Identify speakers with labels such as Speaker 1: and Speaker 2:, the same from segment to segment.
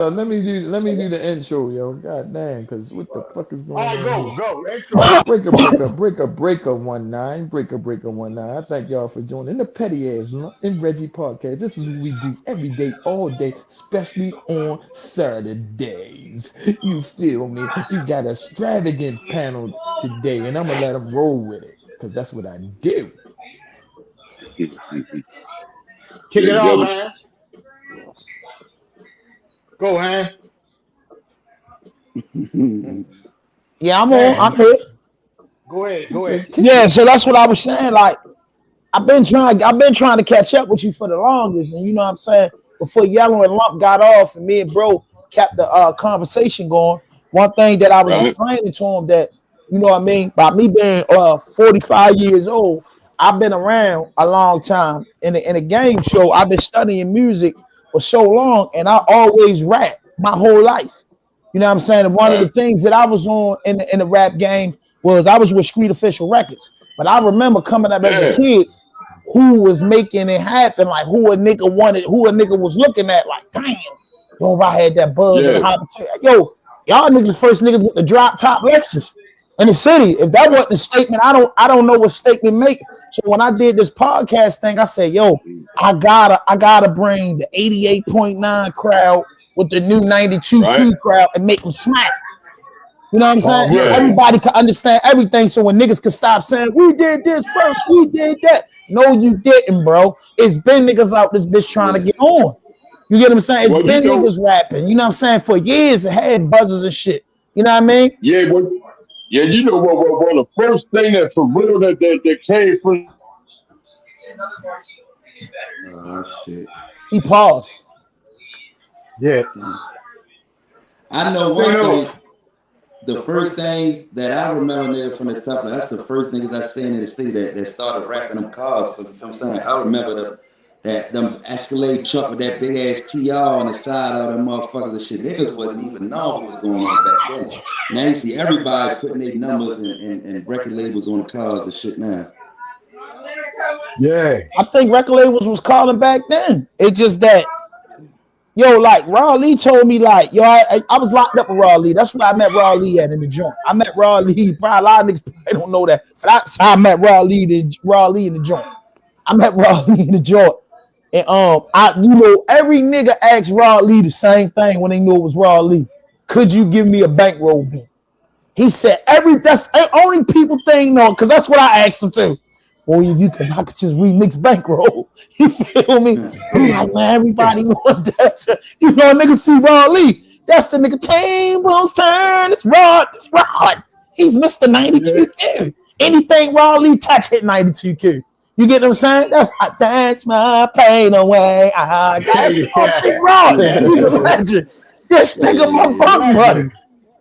Speaker 1: Let me do the intro, yo. God damn, cause what the fuck is
Speaker 2: All
Speaker 1: going
Speaker 2: right,
Speaker 1: on here?
Speaker 2: go. Intro.
Speaker 1: Breaker 19. Breaker 19. I thank y'all for joining the Petty Ass and Reggie podcast. This is what we do every day, all day, especially on Saturdays. You feel me? We got a extravagant panel today, and I'm gonna let them roll with it, cause that's what I do.
Speaker 2: Kick
Speaker 3: Let's
Speaker 2: it off,
Speaker 3: go.
Speaker 2: man. Go, man.
Speaker 4: Yeah, I'm on. I'm
Speaker 2: Man,
Speaker 4: here.
Speaker 2: go ahead.
Speaker 1: He
Speaker 2: Go ahead.
Speaker 1: said, "Kick
Speaker 4: Yeah,
Speaker 1: it."
Speaker 4: so that's what I was saying. Like, I've been trying to catch up with you for the longest, and you know what I'm saying. Before Yellow and Lump got off, and me and Bro kept the conversation going. One thing that I was
Speaker 3: Right?
Speaker 4: explaining to him that you know what I mean by me being 45 years old, I've been around a long time in a game show. I've been studying music for so long, and I always rap my whole life. You know what I'm saying? And one of the
Speaker 3: Right?
Speaker 4: things that I was on in the rap game was I was with Street Official Records. But I remember coming up as a
Speaker 3: Yeah.
Speaker 4: kid, who was making it happen, like who a nigga wanted, who a nigga was looking at, like, damn, yo, if I had that buzz and
Speaker 3: Yeah.
Speaker 4: the opportunity. Yo, y'all niggas first niggas with the drop top Lexus in the city. If that wasn't a statement, I don't know what statement make. So when I did this podcast thing, I said, yo, I gotta bring the 88.9 crowd with the new 92
Speaker 3: Right?
Speaker 4: Q crowd and make them smack. You know what I'm saying? So
Speaker 3: Yeah.
Speaker 2: Already.
Speaker 4: everybody can understand everything. So when niggas can stop saying, we did this first, we did that. No, you didn't, bro. It's been niggas out this bitch trying to
Speaker 3: Yeah.
Speaker 4: get on. You get what I'm saying? It's
Speaker 3: Well,
Speaker 4: been niggas rapping. You know what I'm saying? For years and had buzzers and shit. You know what I mean?
Speaker 3: yeah, well, yeah, you know what, the first thing that for real that came from
Speaker 5: Oh shit.
Speaker 4: He paused.
Speaker 2: Yeah.
Speaker 5: I know
Speaker 2: Say
Speaker 5: one
Speaker 2: no.
Speaker 5: thing. The first thing that I remember nigga from the top, that's the first niggas I seen in the city that started rapping them cars. So you know what I'm saying? I remember that them Escalade truck with that big ass TR on the side of them motherfuckers and shit. Niggas wasn't even knowing what was going on back then. Now you see everybody putting their numbers and record labels on the cars and shit now.
Speaker 2: Yeah.
Speaker 4: I think record labels was calling back then. It's just that, yo, like Raw Lee told me, like, yo, I was locked up with Raw Lee. That's where I met Raw Lee at in the joint. I met Raw Lee. Probably a lot of niggas probably don't know that, but I met Raw Lee in the joint. I met Raw Lee in the joint. And every nigga asked Raw Lee the same thing when they knew it was Raw Lee. Could you give me a bankroll beat? He said that's only people think no, because that's what I asked him too. Well, if you can, I could just remix bankroll. You feel me? I'm like, man, everybody want that. You know, nigga see Raw Lee. That's the nigga tables turn. It's Rod. It's Rod. He's Mr. 92Q. Anything Raw Lee touch hit 92Q. You get what I'm saying? That's my pain away. That's fucking Rod. He's a legend. This nigga my bunk buddy.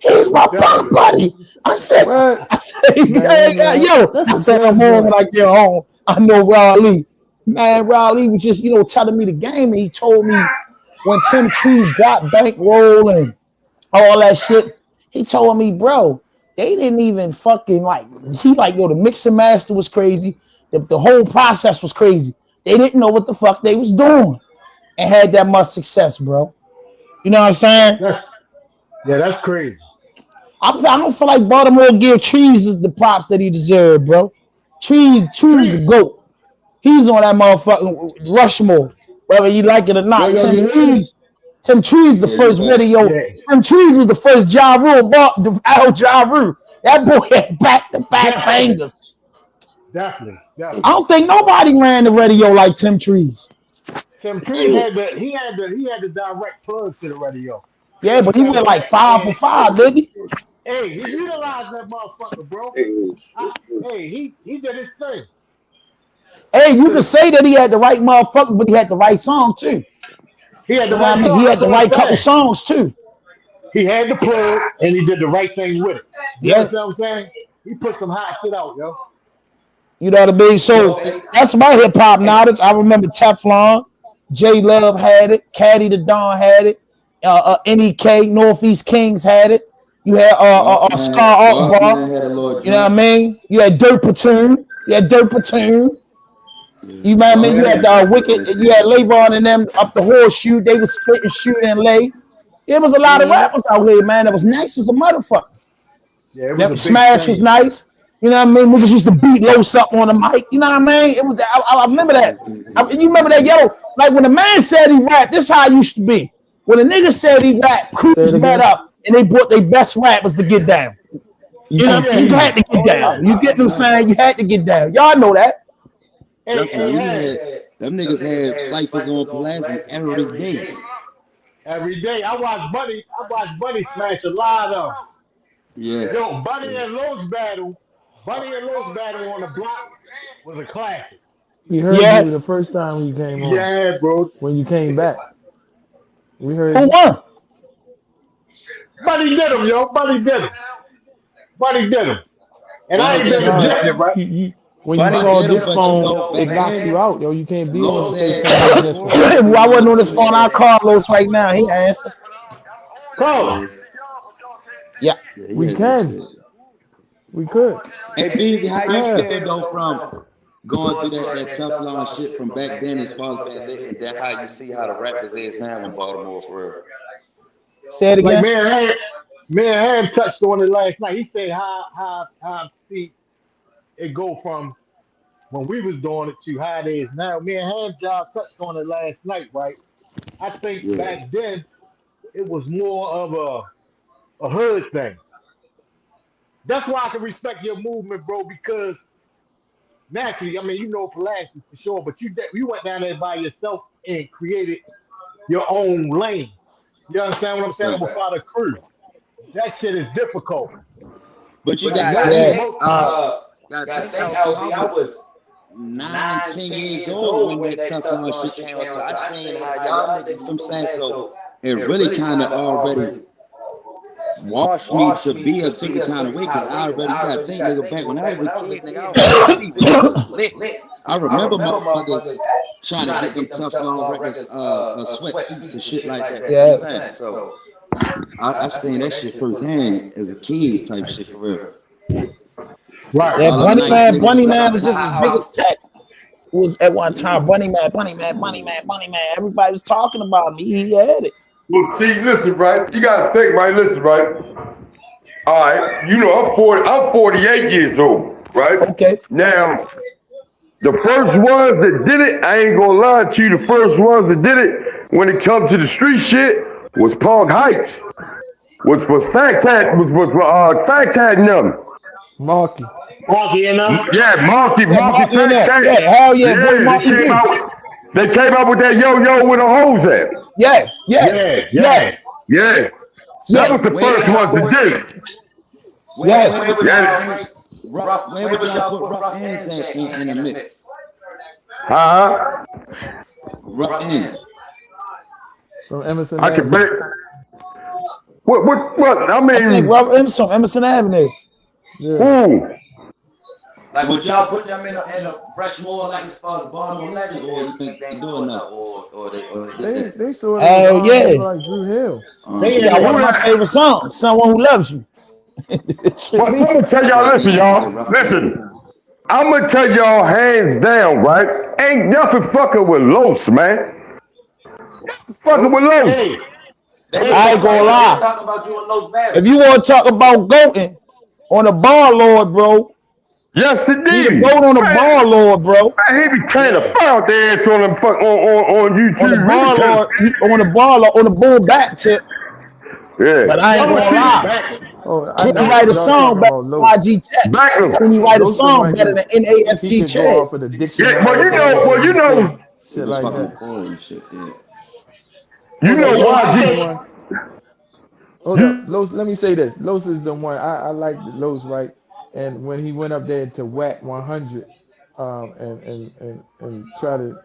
Speaker 4: He's my bunk buddy. I said,
Speaker 1: What?
Speaker 4: yeah, yo.
Speaker 1: That's
Speaker 4: I
Speaker 1: a
Speaker 4: said,
Speaker 1: good
Speaker 4: I'm home
Speaker 1: joint.
Speaker 4: when I get home. I know Raw Lee. Man, Raw Lee was just, telling me the game. And he told me when Tim Tree got bankroll and all that shit, he told me, bro, they didn't even fucking the mix and master was crazy. The whole process was crazy. They didn't know what the fuck they was doing and had that much success, bro. You know what I'm saying?
Speaker 2: That's crazy.
Speaker 4: I don't feel like Baltimore give Trees the props that he deserved, bro. Trees a
Speaker 2: Trees.
Speaker 4: goat. He's on that motherfucking Rushmore, whether you like it or not.
Speaker 3: yo, you heard it?
Speaker 4: Tim Trees the
Speaker 5: Yeah,
Speaker 4: first
Speaker 5: yeah.
Speaker 4: video.
Speaker 2: Yeah.
Speaker 4: Tim Trees was the first Ja Rule, Al Ja Rule. That boy had back-to-back
Speaker 2: Definitely.
Speaker 4: bangers.
Speaker 2: Definitely.
Speaker 4: I don't think nobody ran the radio like Tim Trees.
Speaker 2: Tim Trees had the direct plug to the radio. You
Speaker 4: Yeah, but he
Speaker 2: understand
Speaker 4: went
Speaker 2: what I'm
Speaker 4: like
Speaker 2: saying?
Speaker 4: 5 for 5, didn't he?
Speaker 2: Hey, he utilized that motherfucker, bro. He did his thing.
Speaker 4: Hey, you can say that he had the right motherfuckers, but he had the right song too.
Speaker 2: He had
Speaker 4: You
Speaker 2: the
Speaker 4: know what
Speaker 2: right
Speaker 4: I mean?
Speaker 2: song.
Speaker 4: He
Speaker 2: That's
Speaker 4: had the
Speaker 2: what I'm
Speaker 4: right couple
Speaker 2: saying.
Speaker 4: songs too.
Speaker 2: He had the plug and he did the right thing with it. You
Speaker 4: Yeah,
Speaker 2: understand what I'm saying? He put some hot shit out, yo.
Speaker 4: you know what I mean? So
Speaker 5: Yo, hey,
Speaker 4: that's my hip hop
Speaker 5: hey,
Speaker 4: knowledge. I remember Teflon, J Love had it, Caddy the Don had it, NEK, Northeast Kings had it. You had Scar Art
Speaker 5: Boss
Speaker 4: Bar.
Speaker 5: Man had a little
Speaker 4: You know what I
Speaker 5: joint.
Speaker 4: mean? You had Dirt Platoon. You had Dirt Platoon.
Speaker 5: Yeah.
Speaker 4: You know what I mean?
Speaker 5: Boss
Speaker 4: You
Speaker 5: Man
Speaker 4: had
Speaker 5: fucked with
Speaker 4: Wicked.
Speaker 5: that
Speaker 4: You
Speaker 5: shit.
Speaker 4: had Layvon and them up the horseshoe. They was split and shoot and lay. It was a lot of rappers out here, man. That was nice as a motherfucker.
Speaker 2: Yeah, it was
Speaker 4: That
Speaker 2: a big
Speaker 4: Smash
Speaker 2: thing.
Speaker 4: was nice. You know what I mean? Niggas used to beat Los up on the mic. You know what I mean? It was. I remember that. You remember that, yo? Like when the man said he rapped, this how it used to be. When a nigga said he rapped, crews met up and they brought their best rappers to get down. You know what I mean? You had to get down. You get what I'm saying? You had to get down. Y'all know that.
Speaker 5: Them niggas had ciphers on Pulaski every day.
Speaker 2: Every day. I watched Buddy smash a lot of.
Speaker 5: Yeah.
Speaker 2: Yo, Buddy and Los battle on the block was a classic.
Speaker 1: We heard you the first time when you came on.
Speaker 2: Yeah, bro.
Speaker 1: When you came back. We heard
Speaker 4: Who won?
Speaker 2: Buddy did him, yo. Buddy did him. And I ain't been rejected, right?
Speaker 1: When you called this phone, it knocks you out, yo. You can't be on this one.
Speaker 4: Well, I wasn't on this phone. I'll call Los right now. He answered.
Speaker 2: Call him.
Speaker 4: Yeah.
Speaker 1: We can. We could.
Speaker 5: Hey, Beezy, how you feel though from going through that tough long shit from back then as far as and then how you see how the rappers is now in Baltimore for real?
Speaker 4: Say it again.
Speaker 2: Like man, Ham touched on it last night. He said how see it go from when we was doing it to how it is now. Me and Ham Job touched on it last night, right? I think back then it was more of a hood thing. That's why I can respect your movement, bro, because naturally, I mean, you know Pulaski for sure, but you went down there by yourself and created your own lane. You understand what I'm saying? Without a crew. That shit is difficult.
Speaker 5: But you got to think, I was 9, 10 years old when that tough long shit came out. So I seen how y'all niggas, from saying so, it really kind of already washed me to be a certain kind of way, because I already got to think, nigga, back when I was a kid, nigga, I was lit. I remember motherfuckers trying to get them tough long records, sweatsuits and shit like that.
Speaker 4: Yeah.
Speaker 5: So I seen that shit firsthand as a kid type shit for real.
Speaker 2: Right.
Speaker 4: Yeah, Bunny Man was just as big as Tech. Was at one time. Bunny Man. Everybody was talking about me. He had it.
Speaker 3: Well, see, listen, right? You gotta think, right? Listen, right? All right, you know, I'm 48 years old, right?
Speaker 4: Okay.
Speaker 3: Now, the first ones that did it, I ain't gonna lie to you, the first ones that did it when it comes to the street shit was Park Heights. Was Fat Cat, Fat Cat and them.
Speaker 1: Marky.
Speaker 2: And them?
Speaker 3: Yeah, Marky, Fat Cat.
Speaker 4: Yeah, hell yeah, boy, Marky B.
Speaker 3: They came out with that yo-yo with a hose at.
Speaker 4: Yeah.
Speaker 3: That was the first ones that did it.
Speaker 5: Where would y'all put Rough Ends in the mix? Rough Ends.
Speaker 1: From Emerson.
Speaker 3: I can bet. What? I mean,
Speaker 4: I think Robert Emerson, Emerson Avenue.
Speaker 1: Yeah.
Speaker 3: Ooh.
Speaker 5: Like, would y'all put them in a Rushmore, like as far as Baltimore legend, or you think they doing that, or
Speaker 1: They sort of like Drew Hill.
Speaker 4: They got one of my favorite songs, "Someone Who Loves You."
Speaker 3: Well, I'm gonna tell y'all, listen. I'm gonna tell y'all hands down, right? Ain't nothing fucking with Los, man. Fucking with Los.
Speaker 2: Hey,
Speaker 4: I ain't gonna lie.
Speaker 5: Talk about you and Los Barry.
Speaker 4: If you want to talk about goating on the bar lord, bro.
Speaker 3: Yes, indeed.
Speaker 4: He goat on the bar lord, bro.
Speaker 3: Man, he be trying to foul their ass on them on YouTube.
Speaker 4: On the bar lord, on the bar lord, on the bull back tip.
Speaker 3: Yeah.
Speaker 4: But I ain't gonna lie. Can he write a song better than YG Tech? Can he write a song better than NASG Chaz?
Speaker 3: Yeah, well, you know.
Speaker 1: Shit like that.
Speaker 3: You know YG.
Speaker 1: Hold up, Los. Let me say this. Los is the one I like. Los, right? And when he went up there to Whack 100, and try to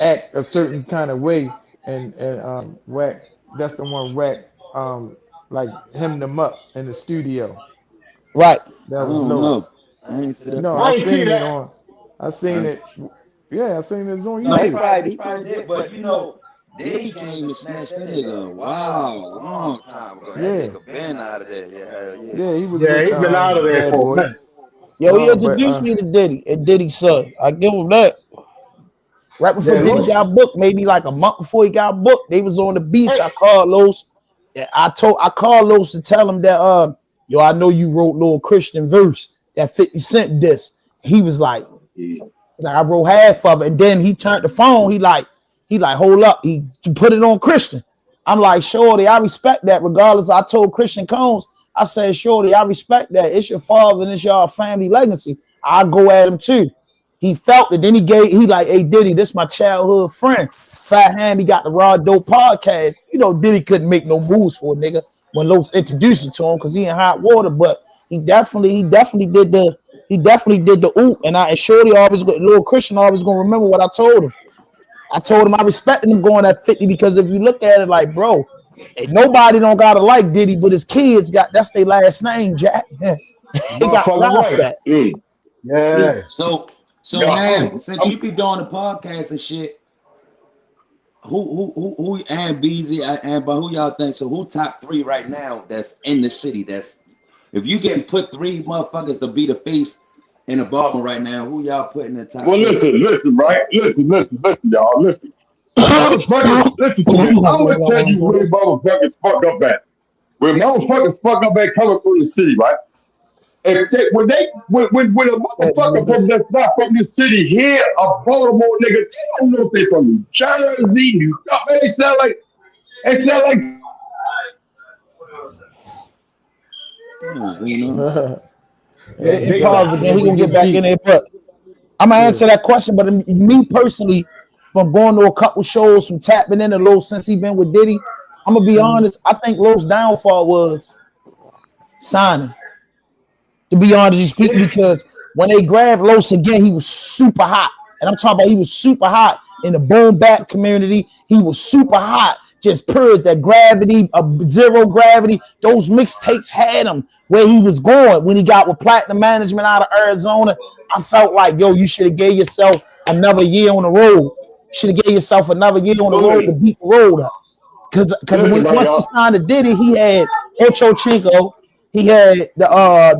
Speaker 1: act a certain kind of way, and Whack, that's the one Whack like hemmed them up in the studio.
Speaker 4: Right.
Speaker 1: That was Los. No, I seen it on. I seen it. Yeah, I seen it on YouTube.
Speaker 5: No, he probably did, but you know. Then he came and smashed that nigga. Wow, long time ago. That nigga been out of there.
Speaker 1: Yeah, he was.
Speaker 2: Yeah, he been out of there for a minute.
Speaker 4: Yo, he introduced me to Diddy and Diddy's son. I give him that. Right before Diddy
Speaker 2: Los.
Speaker 4: got booked, maybe like a month before he got booked, they was on the beach. I called Los. I called Los to tell him that yo, I know you wrote Little Christian verse, that 50 Cent diss. He was like I wrote half of it, and then he turned the phone. He like, hold up, he put it on Christian. I'm like, Shorty, I respect that. Regardless, I told Christian Combs, I said, Shorty, I respect that. It's your father and it's your family legacy. I'll go at him too. He felt it. Then he like, hey, Diddy, this my childhood friend. Fat Ham, he got the Raw Dope podcast. You know, Diddy couldn't make no moves for a nigga when Los introduced it to him because he in hot water. But he definitely did the oop. And Shorty always, Little Christian always gonna remember what I told him. I told him I respected him going at 50 because if you look at it like, bro, hey, nobody don't gotta like Diddy, but his kids that's their last name, Jack. He got proud for that.
Speaker 2: Yeah.
Speaker 5: So man, since you be doing the podcast and shit, who and Beezy and but who y'all think? So who top 3 right now that's in the city? That's if you getting put 3 motherfuckers to be the face in the Baltimore right now, who y'all putting in the top?
Speaker 3: Well, listen, right? Listen, y'all, listen. Listen to me. I'm gonna tell you where motherfuckers fuck up at. Where motherfuckers fuck up at coming from the city, right? When a motherfucker from that's not from the city here, a Baltimore nigga, they don't know if they from New Jersey, New York. It sound like.
Speaker 4: It pause again. He gonna get back in there, but I'm gonna answer that question. But me personally, from going to a couple shows, from tapping into Los since he been with Diddy, I'm gonna be honest. I think Los' downfall was signing. To be honest, you speak because when they grabbed Los again, he was super hot, and I'm talking about he was super hot in the boom bap community. He was super hot. Just purged that gravity, zero gravity. Those mixtapes had him where he was going when he got with Platinum Management out of Arizona. I felt like, yo, you should have gave yourself another year on the road. Should have gave yourself another year on the road to beat the road up. Because once he signed to Diddy, he had Ocho Cinco. He had I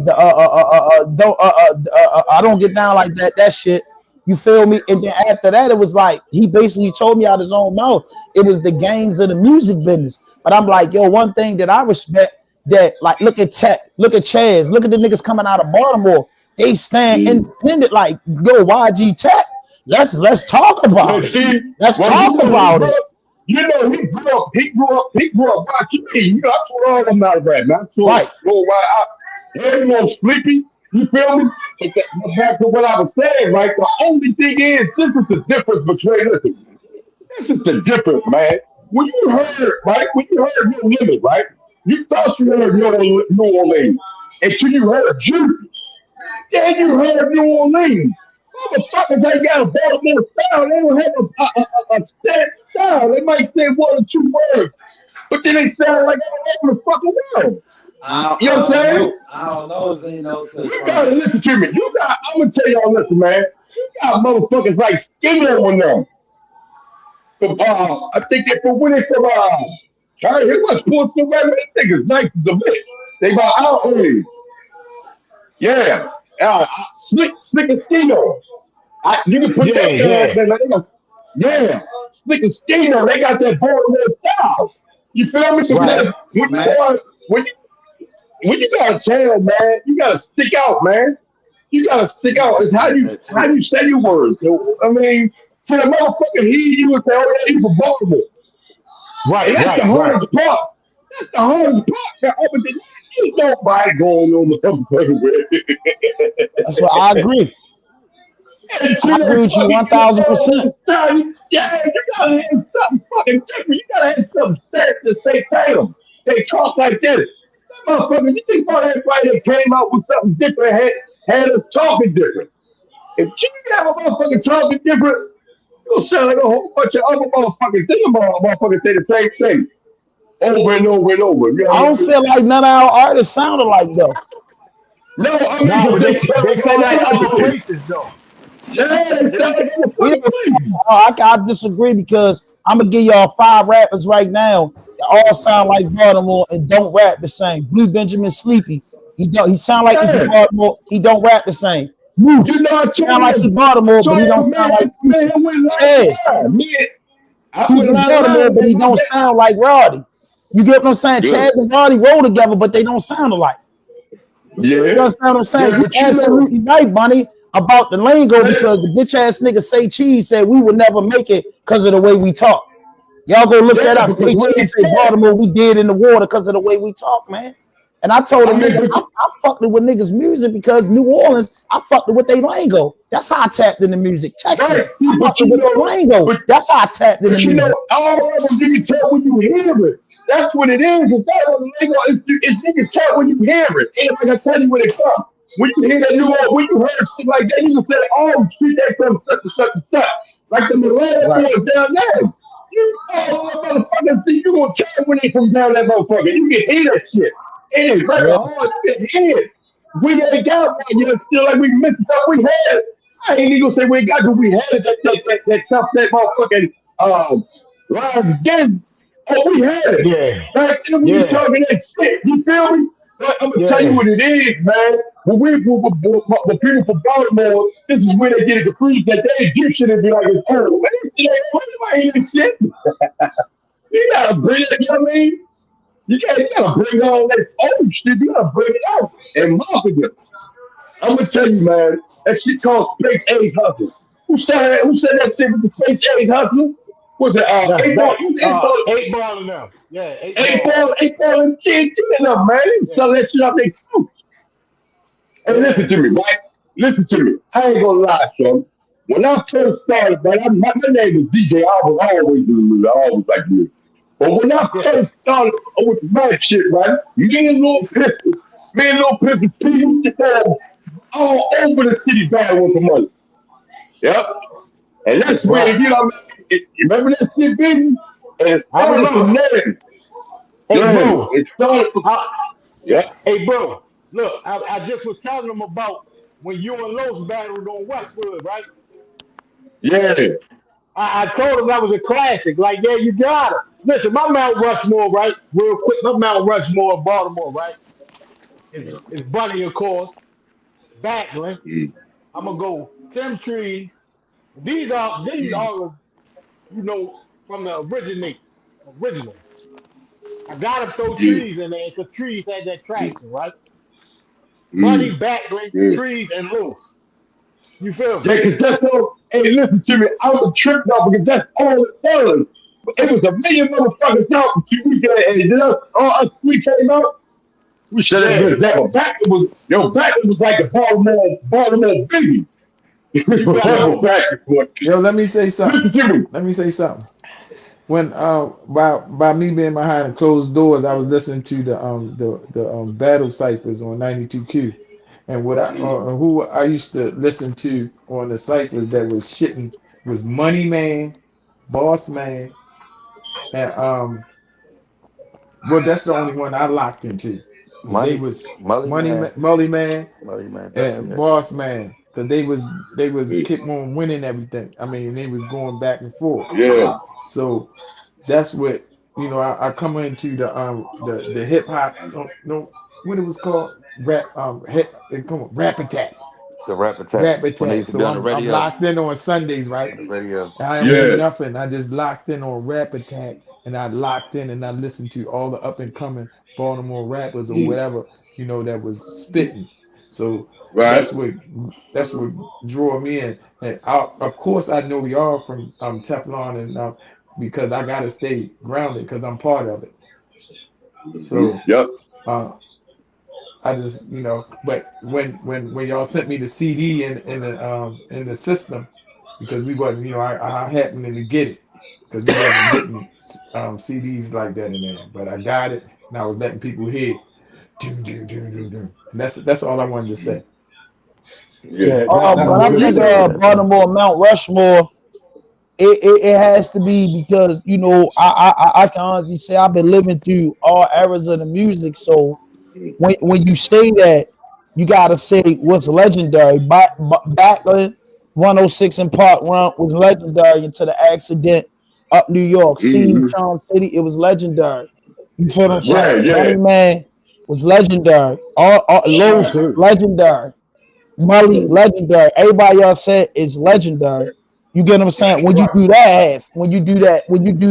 Speaker 4: don't get down like that shit. You feel me? And then after that, it was like he basically told me out his own mouth. It was the games of the music business. But I'm like, yo, one thing that I respect that, like, look at Tech, look at Chaz, look at the niggas coming out of Baltimore. They stand independent, like, yo, YG Tech. Let's talk about it. Let's talk about it.
Speaker 3: You know, he grew up watching me. You know, I told all them out of that, man. I told everyone sleepy. You feel me? But back to what I was saying, right? The only thing is, this is the difference between, listen, this is the difference, man. When you heard No Limit, right? You thought you heard New Orleans until you heard Judy. Then you heard New Orleans. Motherfuckers ain't got a Baltimore style. They don't have a set style. They might say 1 or 2 words, but then they sound like all over the fucking world. You know what I'm saying?
Speaker 5: I don't know, Zeno.
Speaker 3: You gotta listen to me. I'm gonna tell y'all, listen, man. You got motherfuckers like Skinner on them. I think they're from where they from. He was pulling some right. They think it's nice as a bitch. They got out early. Yeah. Slick and Skinner. You can put that. Yeah. Slick and Skinner. They got that Baltimore style. You feel me? When you gotta tell, man, you gotta stick out, man. You gotta stick out. It's how you say your words. So, I mean, can a motherfucker hear you and say, "Oh yeah, you from Baltimore"? Right. That's the hardest part. That's the hardest part. There's nobody going on with them.
Speaker 4: That's what I agree. I agree with you 1,000%.
Speaker 3: Yeah, you gotta have something fucking different. You gotta have something set to say Tatum. They talk like this. Motherfucker, you think about everybody that came out with something different had us talking different. If you have a motherfucker talking different, you'll sound like a whole bunch of other motherfuckers. Think about motherfuckers say the same thing over and over and over. You know
Speaker 4: I don't feel like none of our artists sounded like though.
Speaker 3: No, I mean,
Speaker 2: No, they say like other places though.
Speaker 4: I disagree because I'm gonna give y'all 5 rappers right now that all sound like Baltimore and don't rap the same. Blue Benjamin Sleepy. He sound like he's from Baltimore. He don't rap the same.
Speaker 2: You
Speaker 4: Moose.
Speaker 2: know, I
Speaker 4: Sound
Speaker 2: told
Speaker 4: like he
Speaker 2: him,
Speaker 4: Baltimore, but he don't sound like
Speaker 2: man, I went
Speaker 4: Chaz.
Speaker 2: last time. Man, I
Speaker 4: He's
Speaker 2: went
Speaker 4: from
Speaker 2: last
Speaker 4: Baltimore,
Speaker 2: time.
Speaker 4: but he don't sound like Roddy. You get what I'm saying?
Speaker 3: Yeah.
Speaker 4: Chaz and Roddy roll together, but they don't sound alike. You
Speaker 3: Yeah.
Speaker 4: understand what I'm saying?
Speaker 3: Yeah,
Speaker 4: You
Speaker 3: but you know,
Speaker 4: absolutely right, Bunny, about the lingo because the bitch ass nigga Say Cheese said we would never make it because of the way we talk. Y'all go look that
Speaker 2: yeah,
Speaker 4: up.
Speaker 2: because
Speaker 4: Say
Speaker 2: when he
Speaker 4: Cheese say
Speaker 2: said,
Speaker 4: Baltimore, we did in the water because of the way we talk, man. And I told a
Speaker 2: I mean,
Speaker 4: nigga,
Speaker 2: but
Speaker 4: I fucked it with niggas' music because New Orleans, I fucked it with their lingo. That's how I tapped into music. Texas,
Speaker 2: right, see,
Speaker 4: I
Speaker 2: but
Speaker 4: fucked it
Speaker 2: you
Speaker 4: with their
Speaker 2: know,
Speaker 4: lingo.
Speaker 2: but
Speaker 4: That's how I tapped into
Speaker 2: But you know,
Speaker 4: music.
Speaker 2: all of them you can tell when you hear it. That's what it is. It's that one lingo. It's you can tell when you hear it. And like I tell you when it comes. When you hear that new one, when you heard shit like that, you can say, oh shit, that from such and such and such. Like the Malaya
Speaker 4: Right.
Speaker 2: boys down there. You all the motherfuckers think you gonna tell when they from down that motherfucker. You can hear that shit. It is very
Speaker 4: Yeah.
Speaker 2: hard to hear it. We ain't got one yet. Still like we missed stuff we had. I ain't even gonna say we ain't got it. We had it that tough that motherfucking Lions again. Oh, we had it.
Speaker 6: Yeah,
Speaker 2: Back then we were
Speaker 6: yeah,
Speaker 2: talking that shit. You feel me? But I'm gonna tell you
Speaker 6: yeah.
Speaker 2: what it is, man. When people from Baltimore, this is where they get it confused that they do shit and be like it's terrible. Man, this shit ain't what ain't this shit. You gotta bring it, you know what I mean? You gotta bring all that old shit. You gotta bring it out and market it. I'm gonna tell you, man, that shit called Space Age Hustle. Who said that shit with the Space Age Hustle? Was it
Speaker 6: That's
Speaker 2: eight ball?
Speaker 6: that.
Speaker 2: Eight ball,
Speaker 6: 8 ball in them. Yeah, eight
Speaker 2: eight
Speaker 6: ball.
Speaker 2: ball, eight ball and 10 in them, man. They
Speaker 6: Yeah,
Speaker 2: sell that shit out their troops. And listen
Speaker 6: yeah.
Speaker 2: to me, right? Listen to me. I ain't gonna lie, son. When I first started, man, my name was DJ. I was always in the music. I always like music. But when I first started with the rap shit, right? Me and Little Pistol, people used to go all over the city battling for money. Yep. And that's where,
Speaker 6: Right.
Speaker 2: you know, you remember that shit, baby? And it
Speaker 6: I
Speaker 2: started from
Speaker 6: remember.
Speaker 2: there.
Speaker 6: Hey,
Speaker 2: Yeah,
Speaker 6: bro.
Speaker 2: it started from,
Speaker 6: I,
Speaker 2: yeah,
Speaker 6: hey, bro. Look, I just was telling them about when you and Los battled on Westwood, right?
Speaker 2: yeah.
Speaker 6: I told them that was a classic. Like, yeah, you got it. Listen, my Mount Rushmore, right? Real quick, my Mount Rushmore, Baltimore, right? Is Bunny, of course. Backlund.
Speaker 2: Mm,
Speaker 6: I'm gonna go Tim Trees. These are you know from the original. I gotta throw
Speaker 2: mm,
Speaker 6: Trees in there because Trees had that
Speaker 2: mm,
Speaker 6: traction, right?
Speaker 2: mm,
Speaker 6: Bunny, Backlund,
Speaker 2: mm.
Speaker 6: Trees, and Loose. You feel me?
Speaker 2: Yeah, because that's all. Hey, listen to me. I was tripped out because that's all it was. It was a million motherfuckers talking to me. And then all us three came out. We said that
Speaker 6: Yeah,
Speaker 2: good. Back was like a Baltimore baby.
Speaker 6: you got it.
Speaker 2: Baltimore back.
Speaker 1: Yo, let me say something.
Speaker 2: Listen to me.
Speaker 1: Let me say something. When by me being behind closed doors, I was listening to the battle ciphers on 92Q, and what I who I used to listen to on the ciphers that was shitting was Money Man, Boss Man, and well that's the only one I locked into because they
Speaker 7: Money,
Speaker 1: was
Speaker 7: Mully man,
Speaker 1: Mully Man
Speaker 7: Mully man,
Speaker 1: and
Speaker 7: definitely.
Speaker 1: Boss Man because they was
Speaker 2: Mm,
Speaker 1: kept on winning everything. I mean they was going back and forth.
Speaker 2: yeah.
Speaker 1: So that's what I come into the hip hop. No, what it was called rap come on, rap attack,
Speaker 7: The rap attack
Speaker 1: rap
Speaker 7: when they
Speaker 1: attack.
Speaker 7: used to
Speaker 1: So
Speaker 7: be on the
Speaker 1: I'm
Speaker 7: radio.
Speaker 1: locked in on Sundays, right?
Speaker 7: On the radio.
Speaker 1: I don't do
Speaker 2: Yeah.
Speaker 1: nothing. I just locked in on rap attack, and I locked in and I listened to all the up and coming Baltimore rappers or
Speaker 2: Mm,
Speaker 1: whatever that was spitting. So
Speaker 2: right.
Speaker 1: that's what that's what drew me in. And of course I know y'all from Teflon and because I gotta stay grounded because I'm part of it.
Speaker 2: Mm-hmm.
Speaker 1: So
Speaker 2: Yep.
Speaker 1: uh, I just but when y'all sent me the CD in the system because we wasn't I happened to get it because we wasn't getting CDs like that in there, but I got it and I was letting people hear. Do, do, do, do, do. And that's all I wanted to say.
Speaker 2: Yeah.
Speaker 6: Yeah,
Speaker 2: That's
Speaker 6: that's
Speaker 4: But
Speaker 2: some
Speaker 4: I
Speaker 6: good
Speaker 2: good
Speaker 4: think
Speaker 2: stuff.
Speaker 6: shit.
Speaker 4: Baltimore Mount Rushmore it has to be because I can honestly say I've been living through all eras of the music. So when you say that, you gotta say what's legendary. Backlund 106 in Park Run was legendary until the accident up New York. See
Speaker 2: Mm-hmm.
Speaker 4: Charm City, it was legendary. You feel what I'm saying?
Speaker 2: Yeah. Yeah.
Speaker 4: Money Man was legendary. All Lowe's
Speaker 2: Absolutely.
Speaker 4: legendary. Molly, legendary. Everybody else said it's legendary. You get what I'm saying? When you do that half, when you do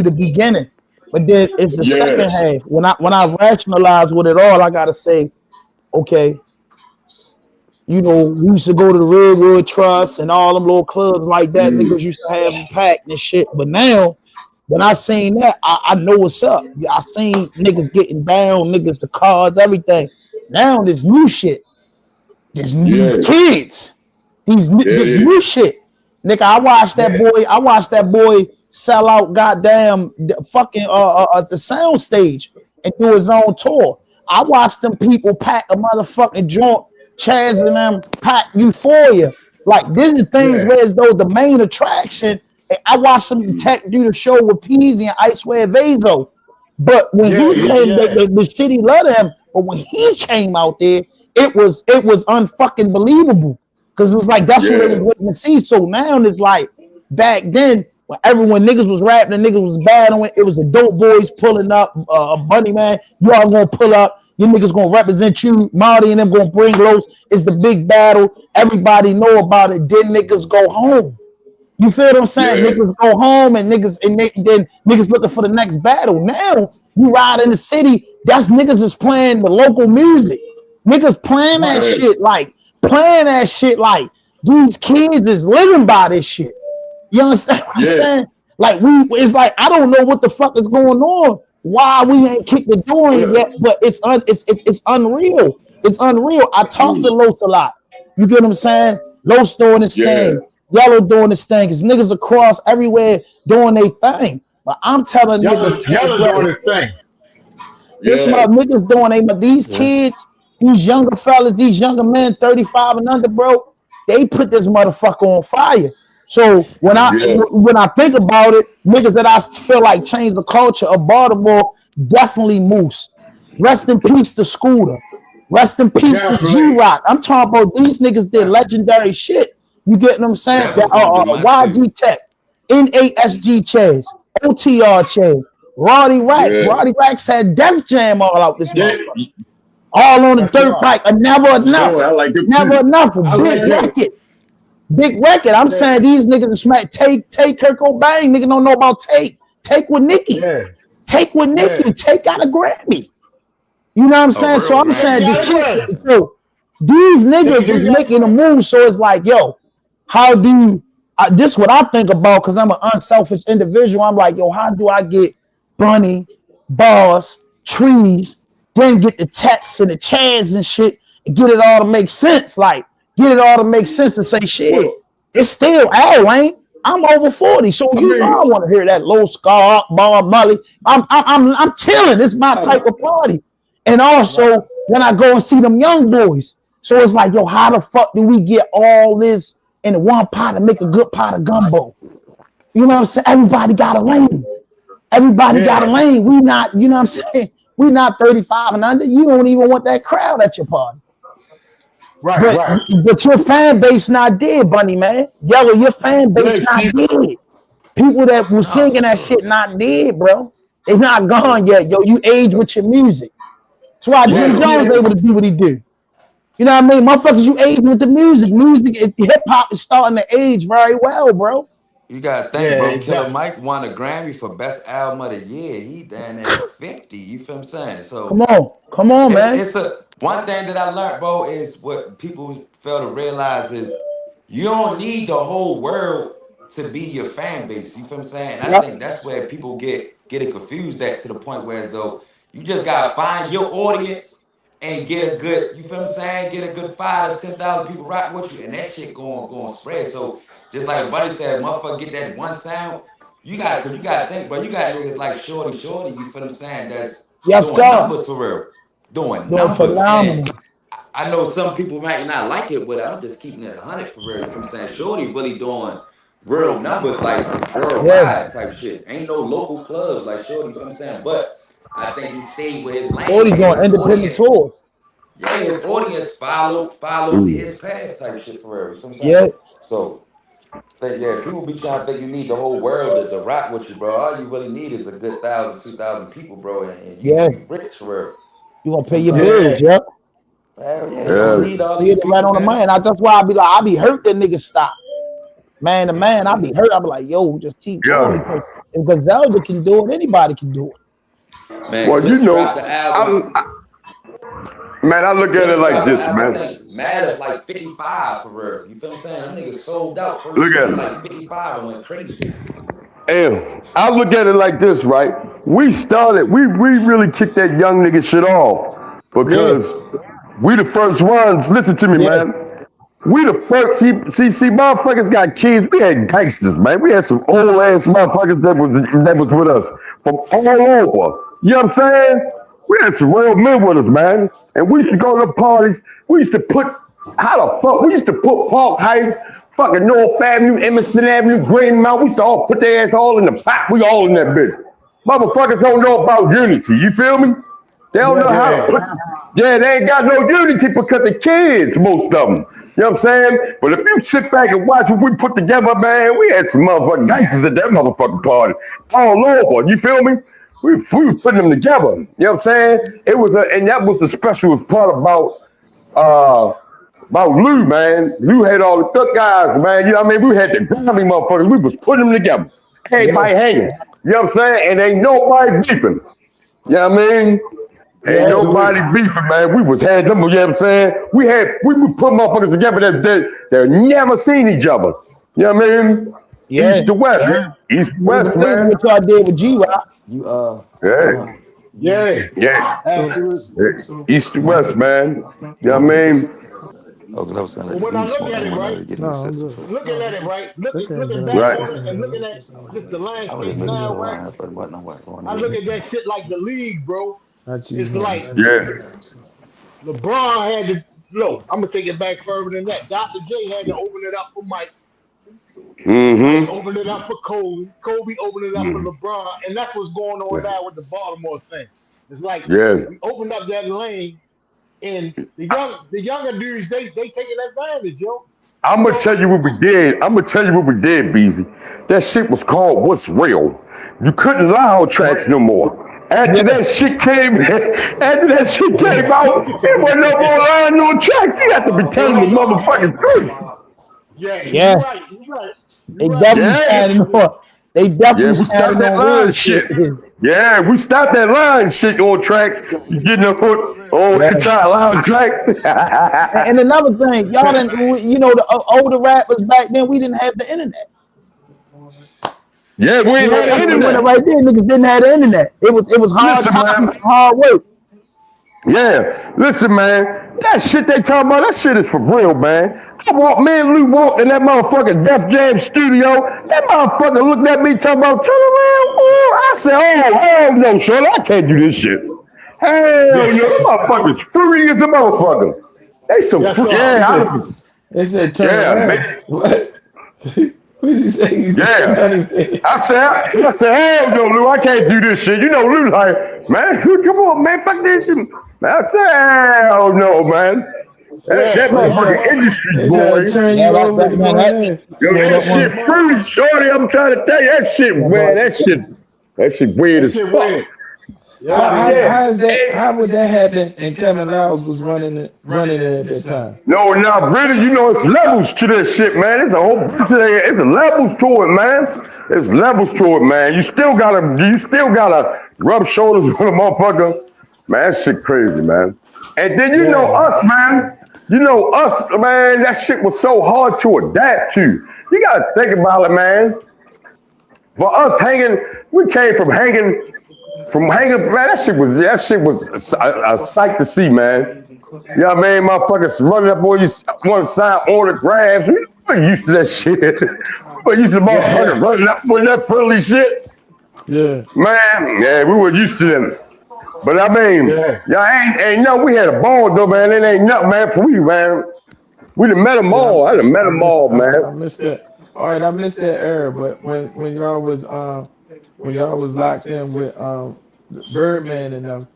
Speaker 4: the beginning, but then it's the second
Speaker 3: Yes.
Speaker 4: half. When I rationalize with it all, I gotta say, okay, we used to go to the Redwood Trust and all them little clubs like that.
Speaker 3: Mm.
Speaker 4: Niggas used to have them packed and shit. But now, when I seen that, I know what's up. I seen niggas getting down, niggas, the cars, everything. Now this new shit. These
Speaker 3: Yes.
Speaker 4: kids,
Speaker 3: It
Speaker 4: this
Speaker 3: is.
Speaker 4: new shit, nigga. I watched that boy sell out goddamn fucking the sound stage and do his own tour. I watched them people pack a motherfucking joint, Chaz and them pack Euphoria. Like this is things
Speaker 2: Yeah.
Speaker 4: where as though the main attraction. I watched some tech do the show with Peasy and Icewear Vazo. But when
Speaker 2: Yeah,
Speaker 4: he
Speaker 2: yeah,
Speaker 4: came,
Speaker 2: yeah.
Speaker 4: the city loved him. But when he came out there, it was unfucking believable because it was like that's what they
Speaker 3: Yeah.
Speaker 4: was waiting to see. So now it's like back then when everyone niggas was rapping and niggas was battling, it was the dope boys pulling up. Bunny man, y'all gonna pull up. You niggas gonna represent you. Marty and them gonna bring Los. It's the big battle. Everybody know about it. Then niggas go home. You feel what I'm saying?
Speaker 3: Yeah.
Speaker 4: Niggas go home and then niggas looking for the next battle. Now you ride in the city, that's niggas is playing the local music. Niggas
Speaker 3: Right.
Speaker 4: playing that shit like these kids is living by this shit. You understand what I'm
Speaker 3: Yeah.
Speaker 4: saying? Like it's like I don't know what the fuck is going on. Why we ain't kicked the door in yet? But it's unreal. It's unreal. I talk to Los a lot. You get what I'm saying? Los doing this
Speaker 3: Yeah.
Speaker 4: thing. Yellow doing this thing. Cause niggas across everywhere doing their thing. But I'm telling niggas,
Speaker 2: Yellow doing his thing.
Speaker 4: this
Speaker 3: Yeah.
Speaker 4: niggas doing these kids, these younger fellas, these younger men, 35 and under, bro. They put this motherfucker on fire. So when
Speaker 3: Yeah.
Speaker 4: I think about it, niggas that I feel like changed the culture of Baltimore, definitely Moose. Rest in peace to Scooter. Rest in peace to
Speaker 2: Definitely.
Speaker 4: G-Rock. I'm talking about these niggas did legendary shit. You get what I'm saying?
Speaker 5: That was gonna be my
Speaker 4: YG Tech, NASG chairs, OTR chairs, Roddy Racks.
Speaker 3: Yeah.
Speaker 4: Roddy Racks had Def Jam all out this
Speaker 3: Yeah.
Speaker 4: motherfucker. All on the
Speaker 2: That's
Speaker 4: dirt
Speaker 2: right.
Speaker 4: bike. Never enough.
Speaker 3: No, I like them
Speaker 4: Never
Speaker 3: too.
Speaker 4: enough.
Speaker 2: I
Speaker 4: Big
Speaker 2: like that.
Speaker 4: record. Big record. I'm
Speaker 2: Yeah.
Speaker 4: saying these niggas are smack. Take Kurt Cobain. Nigga don't know about Take. Take with Nicki.
Speaker 2: Yeah.
Speaker 4: Take with Nicki.
Speaker 2: Yeah.
Speaker 4: Take got a Grammy. You know what I'm saying? So
Speaker 5: real
Speaker 4: I'm saying the
Speaker 2: Grammy.
Speaker 4: chick. So these niggas
Speaker 2: You
Speaker 4: is
Speaker 2: got
Speaker 4: making a
Speaker 2: Grammy.
Speaker 4: move. So it's like, yo, how do you? This what I think about because I'm an unselfish individual. I'm like, yo, how do I get Bunny, Boss, Trees, then get the texts and the chants and shit, and get it all to make sense? Like, get it all to make sense and say, shit, it's still Al Wayne. I'm over 40, so
Speaker 3: I
Speaker 4: you know
Speaker 3: mean-
Speaker 4: I want to hear that low scar, Bob Molly. I'm chilling. It's my type of party. And also when I go and see them young boys, so it's like, yo, how the fuck do we get all this in one pot and make a good pot of gumbo? You know what I'm saying? Everybody got a lane. Everybody got a lane. We not, you know what I'm saying? We not 35 and under. You don't even want that crowd at your party.
Speaker 2: Right,
Speaker 4: But,
Speaker 2: right.
Speaker 4: but your fan base not dead, Bunny, man. Yellow, your fan base
Speaker 3: Yeah,
Speaker 4: not
Speaker 3: Chief.
Speaker 4: dead. People that was singing that shit not dead, bro. They not gone yet. Yo, you age with your music. That's why Jim
Speaker 3: Yeah,
Speaker 4: Jones
Speaker 3: yeah.
Speaker 4: able to do what he do. You know what I mean? Motherfuckers, you age with the music. Hip hop is starting to age very well, bro.
Speaker 5: You gotta think,
Speaker 2: Yeah,
Speaker 5: bro.
Speaker 2: exactly.
Speaker 5: Killer Mike won a Grammy for Best Album of the Year. He down at 50. You feel what I'm saying? So
Speaker 4: Come on, man.
Speaker 5: it's a one thing that I learned, bro, is what people fail to realize is you don't need the whole world to be your fan base. You feel what I'm saying? I
Speaker 4: Yep.
Speaker 5: think that's where people get it confused at to the point where as though you just gotta find your audience and get a good, you feel what I'm saying? Get a good 5 to 10,000 people rocking with you, and that shit going spread. So just like Buddy said, motherfucker, get that one sound. Cause you gotta think, bro. You got niggas like Shorty, you feel what I'm saying? That's
Speaker 4: Yes,
Speaker 5: doing
Speaker 4: God.
Speaker 5: numbers for real, doing
Speaker 4: Doing
Speaker 5: numbers,
Speaker 4: phenomenal.
Speaker 5: and I know some people might not like it, but I'm just keeping it 100 for real. You know what I'm saying? Shorty really doing real numbers, like
Speaker 4: Yeah.
Speaker 5: worldwide type shit. Ain't no local clubs like Shorty, you know what I'm saying? But I think he stayed with his lane.
Speaker 4: Shorty
Speaker 5: and
Speaker 4: doing
Speaker 5: his
Speaker 4: independent
Speaker 5: audience,
Speaker 4: tour.
Speaker 5: yeah, his audience followed his path type shit for real. You know what I'm saying?
Speaker 4: Yeah.
Speaker 5: So people be trying to think you need the whole world to rock with you, bro. All you really need is a good 1,000, 2,000 people, bro, and
Speaker 4: Yeah.
Speaker 5: you rich for real.
Speaker 4: You gonna pay
Speaker 5: You know
Speaker 4: your
Speaker 5: what I'm saying?
Speaker 4: bills, yep.
Speaker 5: Hell yeah, you don't
Speaker 3: Yeah.
Speaker 5: need all
Speaker 4: You
Speaker 5: these
Speaker 4: hit it right
Speaker 5: people,
Speaker 4: on the
Speaker 5: man.
Speaker 4: man. That's why I be like, I be hurt that niggas stop. Man to man, I be hurt. I be like, yo, just keep going
Speaker 3: Yeah.
Speaker 4: because if Griselda can do it, anybody can do it.
Speaker 5: Man,
Speaker 3: Well, you
Speaker 5: Clips
Speaker 3: know,
Speaker 5: dropped the album.
Speaker 3: man, I look at it
Speaker 5: Clips
Speaker 3: like
Speaker 5: dropped the
Speaker 3: this,
Speaker 5: album. I
Speaker 3: man.
Speaker 5: think Matters like 55 for real. You feel what I'm saying? Them niggas sold out. First
Speaker 3: Look at
Speaker 5: week
Speaker 3: it.
Speaker 5: like 55 and went crazy.
Speaker 3: And I look at it like this, right? We really kicked that young nigga shit off because we the first ones. Listen to me,
Speaker 4: Yeah.
Speaker 3: man. We the first. See, motherfuckers got kids. We had gangsters, man. We had some old ass motherfuckers that was with us from all over. You know what I'm saying? We had some real men with us, man. And we used to go to the parties. We used to put how the fuck? We used to put Park Heights, fucking North Avenue, Emerson Avenue, Greenmount. We used to all put their ass all in the pot. We all in that bitch. Motherfuckers don't know about unity. You feel me? They don't know how to put. Yeah, they ain't got no unity because the kids, most of them. You know what I'm saying? But if you sit back and watch what we put together, man, we had some motherfucking gangsters at that motherfucking party. All over. You feel me? We was putting them together. You know what I'm saying? It was and that was the specialist part about Lou, man. Lou had all the thug guys, man. You know what I mean? We had the grimy motherfuckers. We was putting them together. Everybody hanging. You know what I'm saying? And ain't nobody beefing. You know what I mean? Ain't nobody beefing, man. We was had them, you know what I'm saying? We would put motherfuckers together that never seen each other. You know what I mean?
Speaker 4: Yeah.
Speaker 3: East to west. East to west,
Speaker 4: This is
Speaker 3: man.
Speaker 4: what y'all did with G-Rock.
Speaker 5: You
Speaker 3: Yeah.
Speaker 6: Yeah,
Speaker 3: Yeah.
Speaker 6: absolutely.
Speaker 3: East to west, man. You know what I mean?
Speaker 5: because I was saying
Speaker 6: But
Speaker 5: like
Speaker 6: when I
Speaker 5: the
Speaker 6: look
Speaker 5: smoke. I
Speaker 6: at
Speaker 5: didn't
Speaker 6: it,
Speaker 5: want
Speaker 6: right?
Speaker 5: to get
Speaker 1: No,
Speaker 5: any
Speaker 1: I'm
Speaker 5: sense
Speaker 1: good.
Speaker 5: of it.
Speaker 6: Looking at it, right? Looking
Speaker 1: Okay,
Speaker 6: back
Speaker 3: Right.
Speaker 6: on it and looking at just the
Speaker 5: I would
Speaker 6: landscape
Speaker 5: have maybe
Speaker 6: now,
Speaker 5: go
Speaker 6: right?
Speaker 5: around but what no what going
Speaker 6: I
Speaker 5: on.
Speaker 6: look at that shit like the league, bro.
Speaker 1: Not you,
Speaker 6: It's
Speaker 1: man.
Speaker 6: like
Speaker 3: Yeah.
Speaker 6: LeBron had to look. I'm gonna take it back further than that. Dr. J had to open it up for Mike. Mike
Speaker 3: Mm-hmm.
Speaker 6: opened it up for Kobe. Kobe opened it up for LeBron, and that's what's going on
Speaker 3: Yeah.
Speaker 6: now with the Baltimore thing. It's like
Speaker 3: Yeah.
Speaker 6: we opened up that lane, and the younger dudes they taking advantage, yo.
Speaker 3: I'm
Speaker 6: You
Speaker 3: gonna
Speaker 6: know,
Speaker 3: tell you what we did. I'm gonna tell you what we did, Beezy. That shit was called What's Real. You couldn't lie on tracks no more. After that shit came, after that shit came out, it wasn't no more lying on tracks. You have to be telling the motherfucking truth.
Speaker 6: yeah,
Speaker 4: Yeah.
Speaker 6: you're right. You're right.
Speaker 4: They
Speaker 6: You're right.
Speaker 4: definitely
Speaker 3: Yeah.
Speaker 4: standing on. They
Speaker 3: Yeah,
Speaker 4: definitely
Speaker 3: we stopped
Speaker 4: standing
Speaker 3: that
Speaker 4: on
Speaker 3: lying
Speaker 4: real
Speaker 3: shit.
Speaker 4: shit.
Speaker 3: Yeah, we stopped that lying shit on tracks. You getting up on
Speaker 4: Yeah.
Speaker 3: trying to lie on tracks.
Speaker 4: And another thing, y'all didn't, you know, the older rappers back then, we didn't have the internet.
Speaker 3: Yeah, we
Speaker 4: You
Speaker 3: ain't
Speaker 4: know,
Speaker 3: had
Speaker 4: that's
Speaker 3: the
Speaker 4: the winner
Speaker 3: internet.
Speaker 4: right there. Niggas didn't have the internet. It was hard
Speaker 3: Listen,
Speaker 4: time,
Speaker 3: man.
Speaker 4: hard work.
Speaker 3: Yeah, listen, man. That shit they talking about, that shit is for real, man. Me and Lou walked in that motherfucking Def Jam studio. That motherfucker looked at me talking about, turn around, boy. I said, oh, hell no, son. I can't do this shit. Hell no, them motherfuckers fruity as a motherfucker. They so
Speaker 6: Yes,
Speaker 3: fruity.
Speaker 6: sir.
Speaker 3: Yeah,
Speaker 1: They said turn
Speaker 3: yeah,
Speaker 1: around.
Speaker 3: man.
Speaker 1: What? What did you say? You
Speaker 3: Yeah. I said, hell no, Lou, I can't do this shit. You know, Lou like, man, come on, man, fuck this shit. I said, hell no, man. That
Speaker 6: Yeah.
Speaker 3: motherfucking industry,
Speaker 1: They
Speaker 3: boy.
Speaker 1: trying to turn
Speaker 4: Yeah,
Speaker 1: you over to
Speaker 4: man,
Speaker 1: go in there.
Speaker 3: Yo,
Speaker 4: yeah,
Speaker 3: that
Speaker 4: that one.
Speaker 3: shit fruity, shorty. I'm trying to tell you, that shit, man, that shit weird
Speaker 6: That
Speaker 3: as
Speaker 6: shit
Speaker 3: fuck.
Speaker 6: weird. Yeah,
Speaker 1: How is that? How would that happen? And Kevin Lyles was running it at that time.
Speaker 3: No, now, really, you know, it's levels to this shit, man. It's a whole bunch of that. It's levels to it, man. It's levels to it, man. You still gotta rub shoulders with a motherfucker. Man, that shit crazy, man. And then you know
Speaker 6: yeah.
Speaker 3: us, man. You know us, man. That shit was so hard to adapt to. You gotta think about it, man. For us hanging, we came from hanging, man. That shit was a sight to see, man. You know what I mean? Motherfuckers running up on you, want to sign autographs. We weren't used to that shit. We used to motherfuckers running up with that friendly shit.
Speaker 1: Yeah.
Speaker 3: Man, yeah, we were used to them. But I mean,
Speaker 6: Yeah.
Speaker 3: y'all ain't no, we had a ball though, man. It ain't nothing, man, for we, man. We done met them all. I done met them all,
Speaker 1: I
Speaker 3: man.
Speaker 1: missed that. All right, I missed that era. But when y'all was locked in with Birdman and them,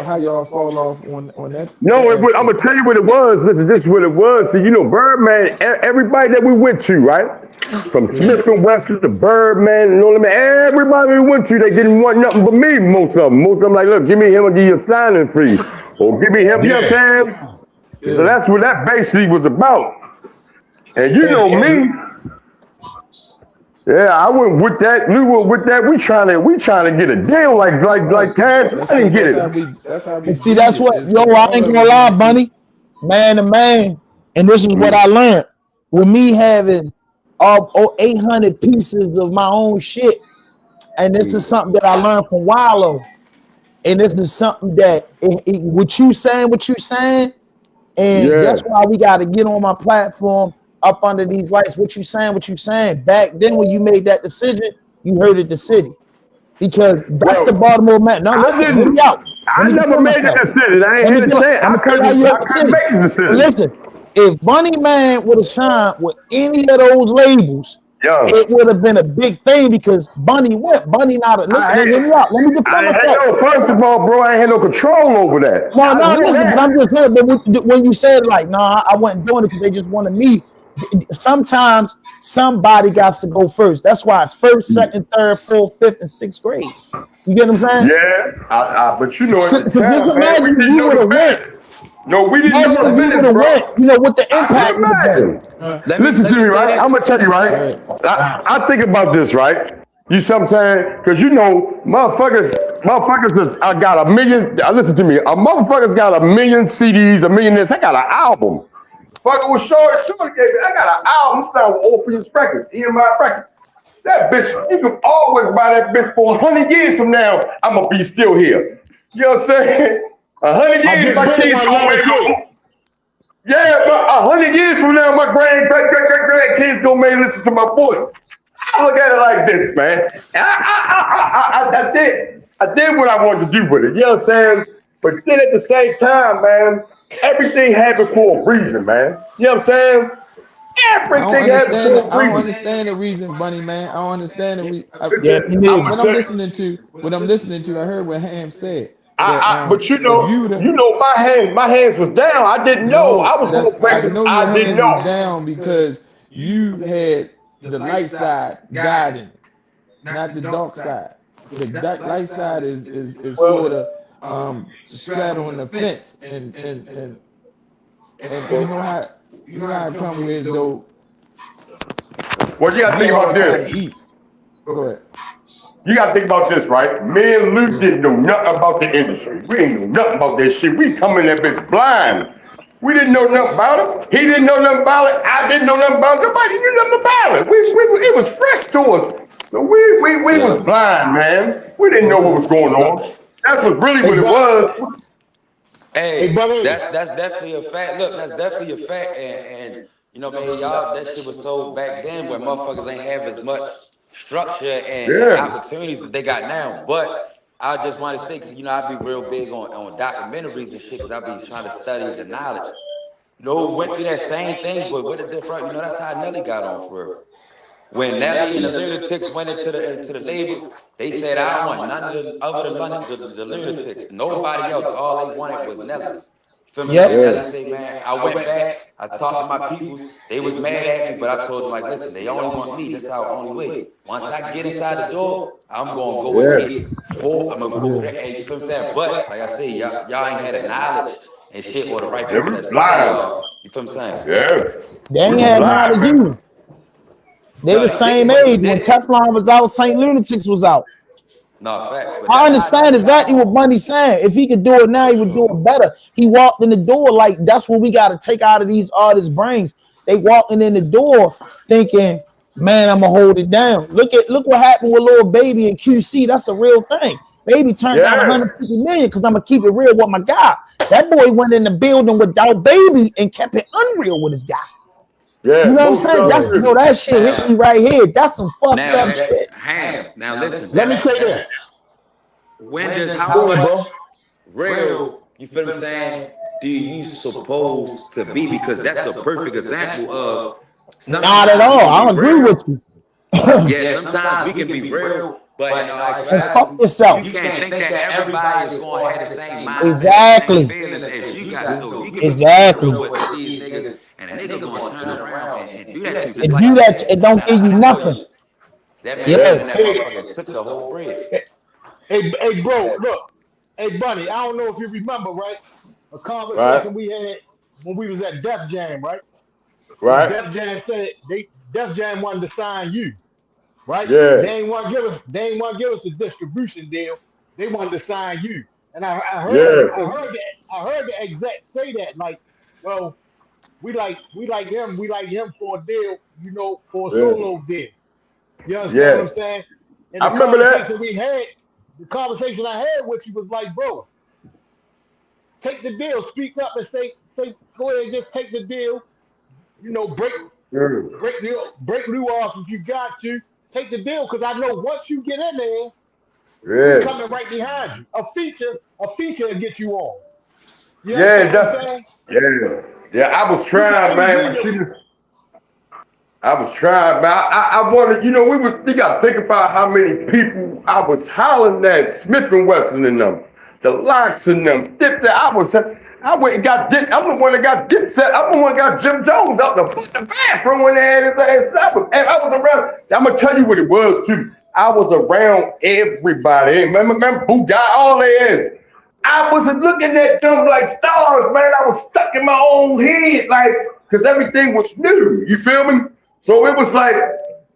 Speaker 1: how y'all fall off on that
Speaker 3: No, I'm
Speaker 1: aspect?
Speaker 3: gonna tell you what it was. Listen, this is what it was. So, you know, Birdman, everybody that we went to, right? From
Speaker 1: Yeah.
Speaker 3: Smith and Wesson to Birdman and all them, everybody we went to, they didn't want nothing but me, most of them. Most of them like, look, give me him and give you a signing fee. or give me him. You know what I'm saying? So that's what that basically was about. And you know me. Yeah, I went with that. We went with that. We trying to get a deal like Cash. I didn't get it.
Speaker 1: That's how we
Speaker 4: And see,
Speaker 1: do
Speaker 4: that's
Speaker 1: it.
Speaker 4: what,
Speaker 1: It's
Speaker 4: yo, I ain't gonna lie, Bunny, man to man. And this is what I learned with me having 800 pieces of my own shit. And this is something that I learned from Wallow. And this is something that what you saying, and that's why we got to get on my platform up under these lights. What you saying. Back then when you made that decision, you hurted the city. Because that's the Baltimore man. No, listen, hear me out.
Speaker 3: I never made that decision. I ain't had a chance. I couldn't make the decision.
Speaker 4: Listen, if Bunny Man would have signed with any of those labels, it would have been a big thing because Bunny went. Bunny not a listen. Hear me out. Let me defend myself.
Speaker 3: First of all, bro, I ain't had no control over that.
Speaker 4: No, listen. But I'm just saying. But when you said like, nah, I wasn't doing it because they just wanted me. Sometimes somebody got to go first. That's why it's first, second, third, fourth, fifth, and sixth grade. You get what I'm saying?
Speaker 3: Yeah, but you know,
Speaker 4: just imagine if you would have went.
Speaker 3: No, we didn't know the minutes, bro.
Speaker 4: You know what the impact would have been.
Speaker 3: Listen to me, right? I'm gonna tell you, right? I think about this, right? You see what I'm saying? Because you know, motherfuckers, I got a million. Listen to me, a motherfucker's got a million CDs, a million this. I got an album. Fucker was short gave me. I got an album signed with Orpheus Records, EMI Records. That bitch, you can always buy that bitch for 100 years from now. I'm gonna be still here. You know what I'm saying? 100 years, my kids gonna but 100 years from now, my grandkids gonna make listen to my voice. I look at it like this, man. I did what I wanted to do with it. You know what I'm saying? But then at the same time, man, everything happened for a reason, man. You know what I'm saying? Everything happened for a reason.
Speaker 1: I don't understand the reason, Bunny man. I don't understand the reason. What I'm listening to, I heard what Ham said.
Speaker 3: But you know, my hands was down. I didn't know. I was going crazy. I didn't know.
Speaker 1: Was down because you had the light side guiding, not the dark side. The light side is sort of straddling the fence, and you know how it comes with though.
Speaker 3: Well, you gotta think about this.
Speaker 1: Go ahead.
Speaker 3: You gotta think about this, right? Me and Luke didn't know nothing about the industry. We didn't know nothing about that shit. We come in that bitch blind. We didn't know nothing about it. He didn't know nothing about it. I didn't know nothing about it. Nobody knew nothing about it. It was fresh to us. So we was blind, man. We didn't know what was going on. That's what it was.
Speaker 5: Hey, that's definitely a fact. Look, that's definitely a fact. And you know, man, y'all, that shit was so back then where motherfuckers ain't have as much structure and opportunities that they got now. But I just want to say, cause, you know, I be real big on documentaries and shit, because I be trying to study the knowledge. You know, went through that same thing, but with a different, you know, that's how Nelly got on for real. When Nelly and the Lunatics went into the label, they said, I don't want none of the other than the Lunatics. Nobody else. All they wanted was Nelly. Feel me? Nelly say, man, I went back, I talked to my people, they was mad at me, but I told them, like, listen, they only want me, that's our only way. Once I get inside the door, I'm gonna go and get full, I'm gonna go there, and you feel what I'm saying? But, like I say, y'all ain't had the knowledge and shit or the right people that's lying. You feel what I'm saying?
Speaker 3: Yeah.
Speaker 4: They ain't had knowledge either. They the same age. When Teflon was out, St. Lunatics was out.
Speaker 5: No, fact.
Speaker 4: I understand exactly what Bunny's saying. If he could do it now, he would do it better. He walked in the door like that's what we got to take out of these artists' brains. They walking in the door thinking, man, I'm gonna hold it down. Look what happened with Lil Baby and QC. That's a real thing. Baby turned down 150 million because I'm gonna keep it real with my guy. That boy went in the building without Baby and kept it unreal with his guy.
Speaker 3: Yeah,
Speaker 4: you know what I'm saying? That shit hit me right here. That's some fucked up shit.
Speaker 5: Now listen.
Speaker 6: Let me say this.
Speaker 5: When does how much real, you feel what I'm saying, do you supposed to be? Because that's a perfect example of
Speaker 4: not at all. I agree with you.
Speaker 5: Yeah, sometimes we can be real, but you know,
Speaker 4: fuck yourself.
Speaker 5: You can't think that everybody is going to have the same mind.
Speaker 4: Exactly. Exactly.
Speaker 5: And a nigga gonna turn around and do that to you.
Speaker 4: And do that, it don't give you nothing.
Speaker 5: That man that motherfucker took the whole bread.
Speaker 6: Hey, bro, look. Hey, Bunny, I don't know if you remember, right? A
Speaker 3: Right,
Speaker 6: conversation we had when we was at Def Jam, right? And
Speaker 3: right,
Speaker 6: Def Jam wanted to sign you, right?
Speaker 3: yeah,
Speaker 6: They ain't want to give us a distribution deal. They wanted to sign you. And
Speaker 3: yeah,
Speaker 6: I heard the exec say that, like, well, we like him for a deal, for a
Speaker 3: yeah,
Speaker 6: solo deal. You understand what
Speaker 3: yeah.
Speaker 6: I'm saying? And
Speaker 3: I remember that.
Speaker 6: the conversation I had with you was like, bro, take the deal, speak up and say, go ahead and just take the deal, break
Speaker 3: Yeah,
Speaker 6: break Lou off if you got to. Take the deal because I know once you get in there, we
Speaker 3: yeah,
Speaker 6: coming right behind you. A feature will get you on. You
Speaker 3: yeah.
Speaker 6: understand what I'm
Speaker 3: That's
Speaker 6: saying?
Speaker 3: yeah, yeah. I was
Speaker 6: Feature
Speaker 3: trying, man, but
Speaker 6: AZ,
Speaker 3: I was trying, but I wanted, you got to think about how many people I was hollering at, Smith and Wesson and them, the Locks and them. I went and got Dick. I'm the one that got Dipset. I'm the one that got Jim Jones out the fucking bathroom when they had his ass up. And I was around. I'm gonna tell you what it was too. I was around everybody. Remember who got all their ass. I wasn't looking at them like stars, man. I was stuck in my own head, like, because everything was new. You feel me? So it was like,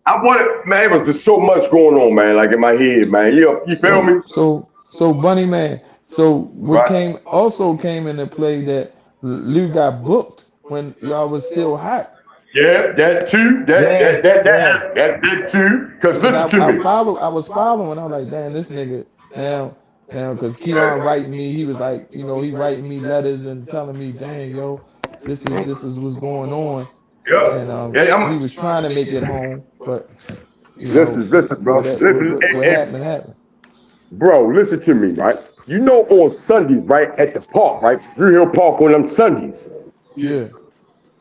Speaker 3: I wanted, man, it was just so much going on, man, like in my head, man. You feel
Speaker 1: So
Speaker 3: me?
Speaker 1: so Bunny man. So what
Speaker 3: Right.
Speaker 1: came into play that Lou got booked when y'all was still hot.
Speaker 3: Yeah, that too.
Speaker 6: yeah, yeah.
Speaker 3: That too. Because
Speaker 1: Cause
Speaker 3: listen to me.
Speaker 1: I was following. I was like, damn, this nigga now, cause Keon writing me, he was like, he writing me letters and telling me, dang, yo, this is what's going on,
Speaker 3: Yeah.
Speaker 1: and
Speaker 3: Yeah,
Speaker 1: he was trying to make it home, but
Speaker 3: listen, bro.
Speaker 1: what happened.
Speaker 3: Bro, listen to me, right? On Sundays, right, at the park, right? Drew Hill Park on them Sundays.
Speaker 1: Yeah.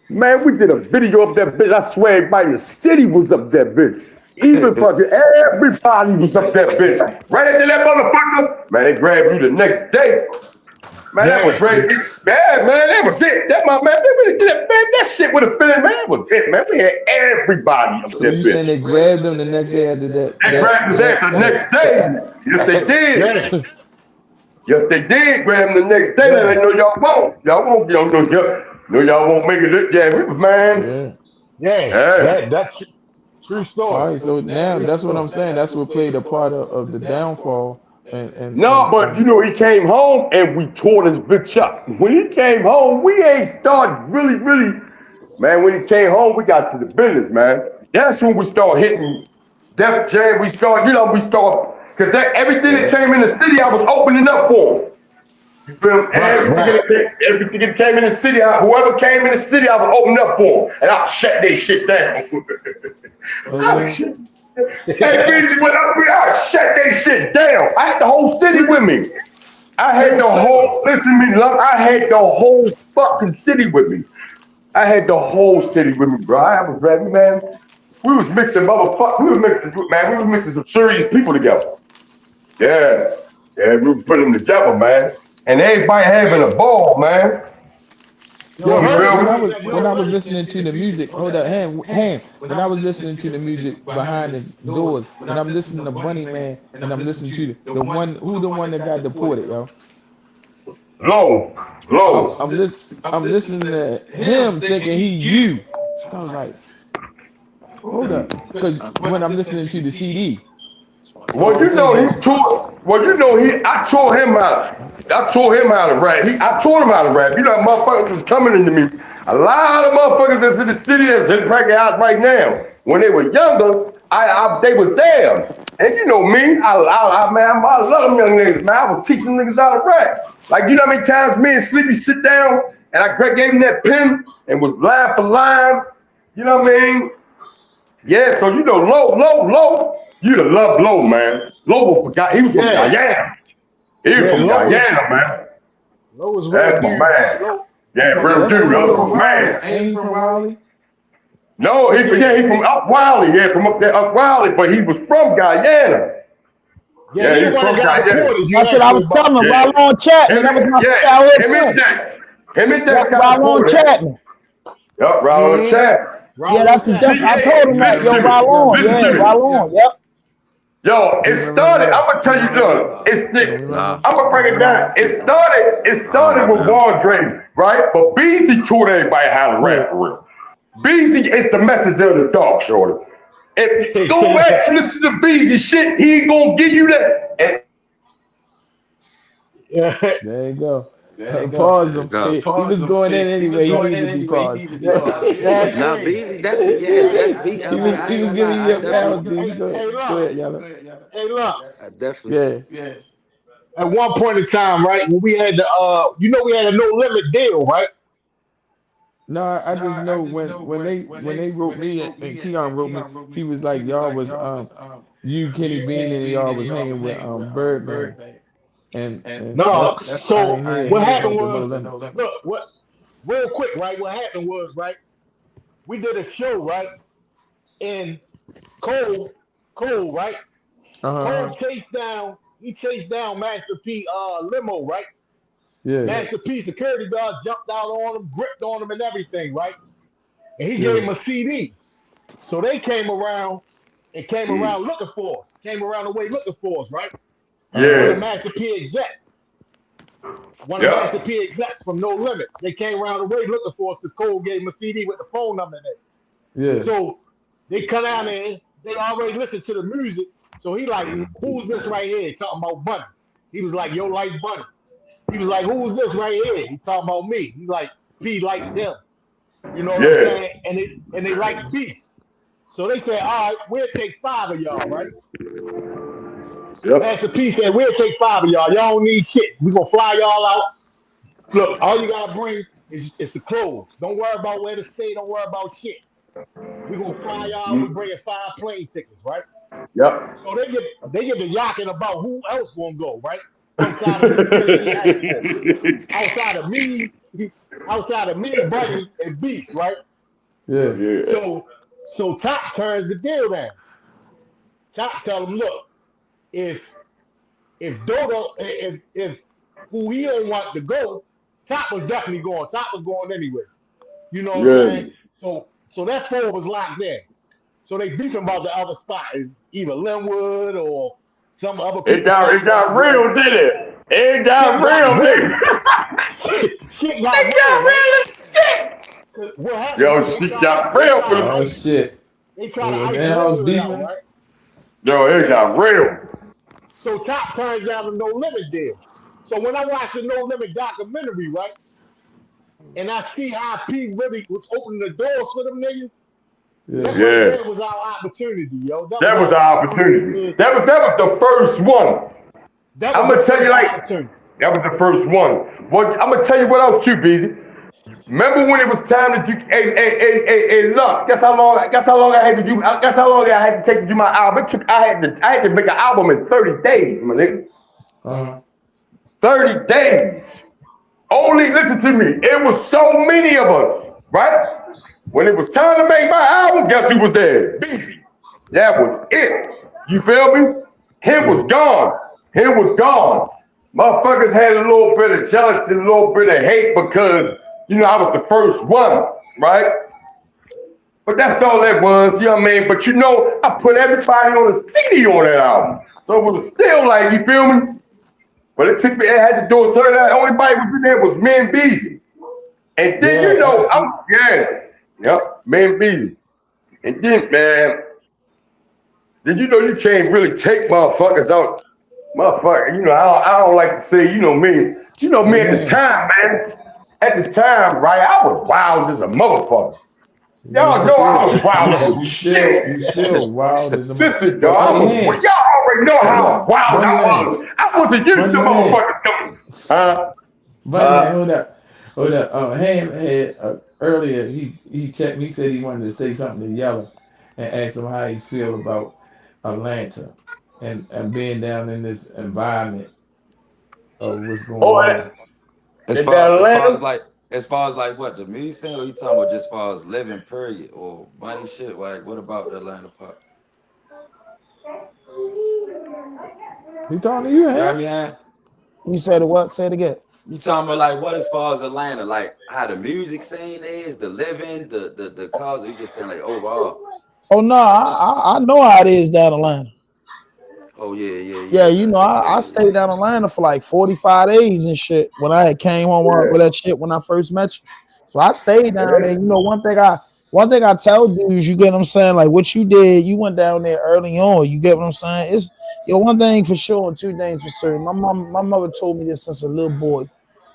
Speaker 3: Man, we did a video of that bitch. I swear everybody in the city was up that bitch. Even fucking everybody was up that bitch. Right after that motherfucker, man, they grabbed you the next day. Man, that was
Speaker 6: Yeah.
Speaker 3: great. Yeah, man, that was it. That my man, they really did that, man. That shit would have been, man, that was it, man. We had everybody up
Speaker 1: So
Speaker 3: that
Speaker 1: you saying
Speaker 3: bitch.
Speaker 1: they grabbed him the next day after that?
Speaker 3: They grabbed his ass the next day. Yes, they did.
Speaker 6: Yeah.
Speaker 3: Yes, they did grab him the next day.
Speaker 6: Yeah.
Speaker 3: They know y'all won't. Y'all won't make it. Yeah, we was, man.
Speaker 6: Yeah.
Speaker 3: Yeah.
Speaker 6: That's true
Speaker 1: All
Speaker 6: story.
Speaker 1: right, so now
Speaker 6: True
Speaker 1: that's what I'm
Speaker 6: story.
Speaker 1: saying. That's what played a part of the downfall,
Speaker 3: No, but he came home and we tore this bitch up. When he came home, we ain't started really, man. When he came home, we got to the business, man. That's when we start hitting Def Jam. Because everything that came in the city, I was opening up for him. You feel me?
Speaker 6: Right.
Speaker 3: Everything that came in the city, whoever came in the city, I was opening up for him. And I shut their shit down. I shut their shit down. I had the whole city with me. I had the whole fucking city with me. I had the whole city with me, bro. I was ready, man. We was mixing we was mixing some serious people together. Yeah. Yeah, we was putting them together, man. And everybody having a ball, man.
Speaker 1: Yo,
Speaker 3: You feel
Speaker 1: when I was listening to the music, hold up, hand. When I was listening to the music behind the doors, when I'm listening to Bunny Man, and I'm listening to the one that got deported, yo.
Speaker 3: Low.
Speaker 1: I'm listening to him thinking he you. I was like, hold up, because when I'm listening to the CD.
Speaker 3: Well, I tore him out. I tore him out of rap. I tore him out of rap. Motherfuckers was coming into me. A lot of motherfuckers that's in the city that's in the house right now. When they were younger, they was there. And you know me, I love them young niggas, man. I was teaching niggas how to rap. Like, you know how many times me and Sleepy sit down and I gave him that pen and was line for line. You know what I mean? Yeah, so Low. You'd have loved Low, man. Low was he was from Guyana. He was from Guyana, man.
Speaker 6: Low was
Speaker 3: That's my man. Yeah, real dude, that's my man.
Speaker 1: Ain't he from Raleigh?
Speaker 3: No, he from up Wiley, from up there, up Wiley, but he was from Guyana.
Speaker 6: Yeah, he was from Guyana.
Speaker 4: That's what I was telling him. Right on Chapman. That was my childhood.
Speaker 3: Him and Dex
Speaker 4: got on Chapman.
Speaker 3: Yup, right on Chapman.
Speaker 4: Yeah, that's I told him that. Yo, Ralon. Yeah, Ralon. Yep.
Speaker 3: Yo, it
Speaker 1: You remember
Speaker 3: started.
Speaker 1: that?
Speaker 3: I'm gonna tell you, look,
Speaker 1: You remember?
Speaker 7: Nah,
Speaker 3: I'm gonna break it down. It
Speaker 7: I
Speaker 3: started
Speaker 7: don't
Speaker 3: with
Speaker 7: remember him.
Speaker 3: Wardre, right? But Beezy taught everybody how to rap for real. Beezy is the messenger of the dog, shorty. If you go back and listen to Beezy shit, he ain't gonna give you that. And
Speaker 6: Yeah.
Speaker 1: There you go. Pause
Speaker 7: There you
Speaker 1: him.
Speaker 7: go.
Speaker 1: He was going in anyway. He needed to be paused.
Speaker 7: Nah, Beezy, that's beat. I
Speaker 1: He
Speaker 7: mean,
Speaker 1: was
Speaker 7: I
Speaker 1: he
Speaker 7: ain't
Speaker 1: was
Speaker 7: gonna
Speaker 1: giving
Speaker 7: lie.
Speaker 1: you
Speaker 7: I
Speaker 1: a balance,
Speaker 7: definitely,
Speaker 1: dude. Go
Speaker 6: Hey,
Speaker 1: ahead,
Speaker 6: look.
Speaker 1: y'all.
Speaker 6: Hey, look.
Speaker 7: I definitely.
Speaker 1: Yeah.
Speaker 6: At one point in time, right, when we had the we had a no limit deal, right?
Speaker 1: No, I just know when they wrote me and Keon wrote me, he was like y'all was you Kenny Bean and y'all was hanging with Birdman and
Speaker 6: No.
Speaker 1: that's I
Speaker 6: So
Speaker 1: ain't hear
Speaker 6: what
Speaker 1: anything
Speaker 6: happened
Speaker 1: about the No
Speaker 6: was,
Speaker 1: Limit.
Speaker 6: look, what real quick, right? What happened was, right? We did a show, right? And Cole, right?
Speaker 1: Uh-huh.
Speaker 6: He chased down Master P limo, right?
Speaker 1: Yeah.
Speaker 6: Master P security guard jumped out on him, gripped on him and everything, right? And he gave
Speaker 1: Yeah.
Speaker 6: him a CD. So they came around looking for us. Came around the way looking for us, right? One of
Speaker 3: yeah,
Speaker 6: Master P execs. One of Master
Speaker 3: yeah,
Speaker 6: P execs from No Limit. They came around the way looking for us because Cole gave him a CD with the phone number in it.
Speaker 1: Yeah.
Speaker 6: So they come down there, they already listened to the music. So he like, who's this right here? Talking about Bunny. He was like, yo, like Bunny. He was like, who's this right here? He talking about me. He's like, P like them. You know what I'm
Speaker 3: yeah,
Speaker 6: saying? And they like beasts. So they said, all right, we'll take 5 of y'all, right?
Speaker 3: yep,
Speaker 6: Master P said, we'll take 5 of y'all. Y'all don't need shit. We're gonna fly y'all out. Look, all you gotta bring is the clothes. Don't worry about where to stay, don't worry about shit. We're gonna fly y'all, we bringing 5 plane tickets, right?
Speaker 3: yep.
Speaker 6: So they get to yakking about who else gonna go, right? Outside of who really he asked for. Outside of me, Buddy, and Beast, right?
Speaker 1: Yeah.
Speaker 3: Yeah,
Speaker 6: So Top turns the deal down. Top tell him, look, if Dodo, if who he don't want to go, Top was definitely going. Top was going anyway. You know what I'm
Speaker 3: yeah.
Speaker 6: saying? So that 4 was locked in. So they beefing about the other spot is either Linwood or some other
Speaker 3: It
Speaker 6: people.
Speaker 3: got real, did it? It got real, did it?
Speaker 6: Shit got
Speaker 3: It
Speaker 6: real,
Speaker 3: got
Speaker 6: right?
Speaker 3: real.
Speaker 6: What happened
Speaker 3: Yo,
Speaker 6: was
Speaker 3: shit got real for the.
Speaker 1: Oh shit.
Speaker 6: they
Speaker 1: It
Speaker 6: try to
Speaker 1: was
Speaker 6: ice
Speaker 1: in-house
Speaker 6: Linwood out,
Speaker 1: beefing.
Speaker 6: right?
Speaker 3: Yo, it got real.
Speaker 6: So Top turns down the No Limit deal. So when I watched the No Limit documentary, right, and I see how P really was opening the doors for them niggas, that
Speaker 1: Yeah.
Speaker 6: right
Speaker 3: Yeah,
Speaker 6: there was our opportunity, yo.
Speaker 3: that was our opportunity.
Speaker 6: Because
Speaker 3: That was the first one.
Speaker 6: that
Speaker 3: I'm
Speaker 6: was
Speaker 3: gonna
Speaker 6: the
Speaker 3: tell you
Speaker 6: first
Speaker 3: like
Speaker 6: opportunity.
Speaker 3: that was the first one. Well, I'm gonna tell you what else too, Beezy. Remember when it was time to do? Hey, look. Guess how long I had to do? Guess how long I had to take to do my album? I had to make an album in 30 days, my nigga.
Speaker 1: Uh-huh.
Speaker 3: 30 days. Only listen to me. It was so many of us, right? When it was time to make my album, guess who was there? Beezy. That was it. You feel me? Him was gone. Him was gone. Motherfuckers had a little bit of jealousy, a little bit of hate because, I was the first one, right? But that's all that was, you know what I mean? But I put everybody on the CD on that album. So it was still like, you feel me? But it had to do it. So the only body was in there was me and Beezy. And then, me and Beezy. And then, man, you can't really take motherfuckers out. Motherfucker, I don't like to say, me. Me at the time, man. At the time, right, I was wild as a motherfucker. Y'all know I was wild as
Speaker 1: You
Speaker 3: shit.
Speaker 1: still wild as a
Speaker 3: Listen,
Speaker 1: But
Speaker 3: dog,
Speaker 1: Bunny Hand,
Speaker 3: y'all already know how wild
Speaker 1: Bunny
Speaker 3: I
Speaker 1: Hand,
Speaker 3: was. I wasn't used to
Speaker 1: Bunny Hand,
Speaker 3: motherfuckers doing.
Speaker 1: Bunny Hand, hold up. Ham had earlier he checked me, said he wanted to say something to Yella and asked him how he feel about Atlanta and being down in this environment of what's going
Speaker 3: Oh,
Speaker 1: on.
Speaker 7: As
Speaker 3: in
Speaker 7: far
Speaker 3: Atlanta?
Speaker 7: as far as like what the music scene, or you talking about just as far as living period or money shit? Like what about the Atlanta part?
Speaker 1: He talking to you,
Speaker 7: You know what
Speaker 1: Ham?
Speaker 7: I mean? Huh?
Speaker 4: You said it what? Say it again.
Speaker 7: You talking about like what as far as Atlanta, like how the music scene is, the living, the cause, or you just saying like overall?
Speaker 4: Oh no, I know how it is down the line.
Speaker 7: Oh yeah,
Speaker 4: Yeah, you know, I stayed down in Atlanta for like 45 days and shit when I had came home with that shit when I first met you. So I stayed down there. You know, one thing I tell dudes, you get what I'm saying, like what you did, you went down there early on. You get what I'm saying? It's one thing for sure and two things for certain. My mother told me this since a little boy.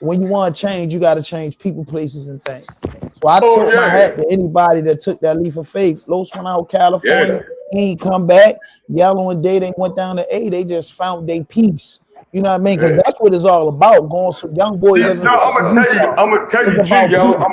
Speaker 4: When you want to change, you got to change people, places, and things. So I tip my hat to anybody that took that leap of faith. Los went out California. He ain't come back. Yellow and Day, they went down to A. They just found their peace. You know what I mean? Because that's what it's all about. Going from young boy living.
Speaker 3: No, I'm gonna tell you,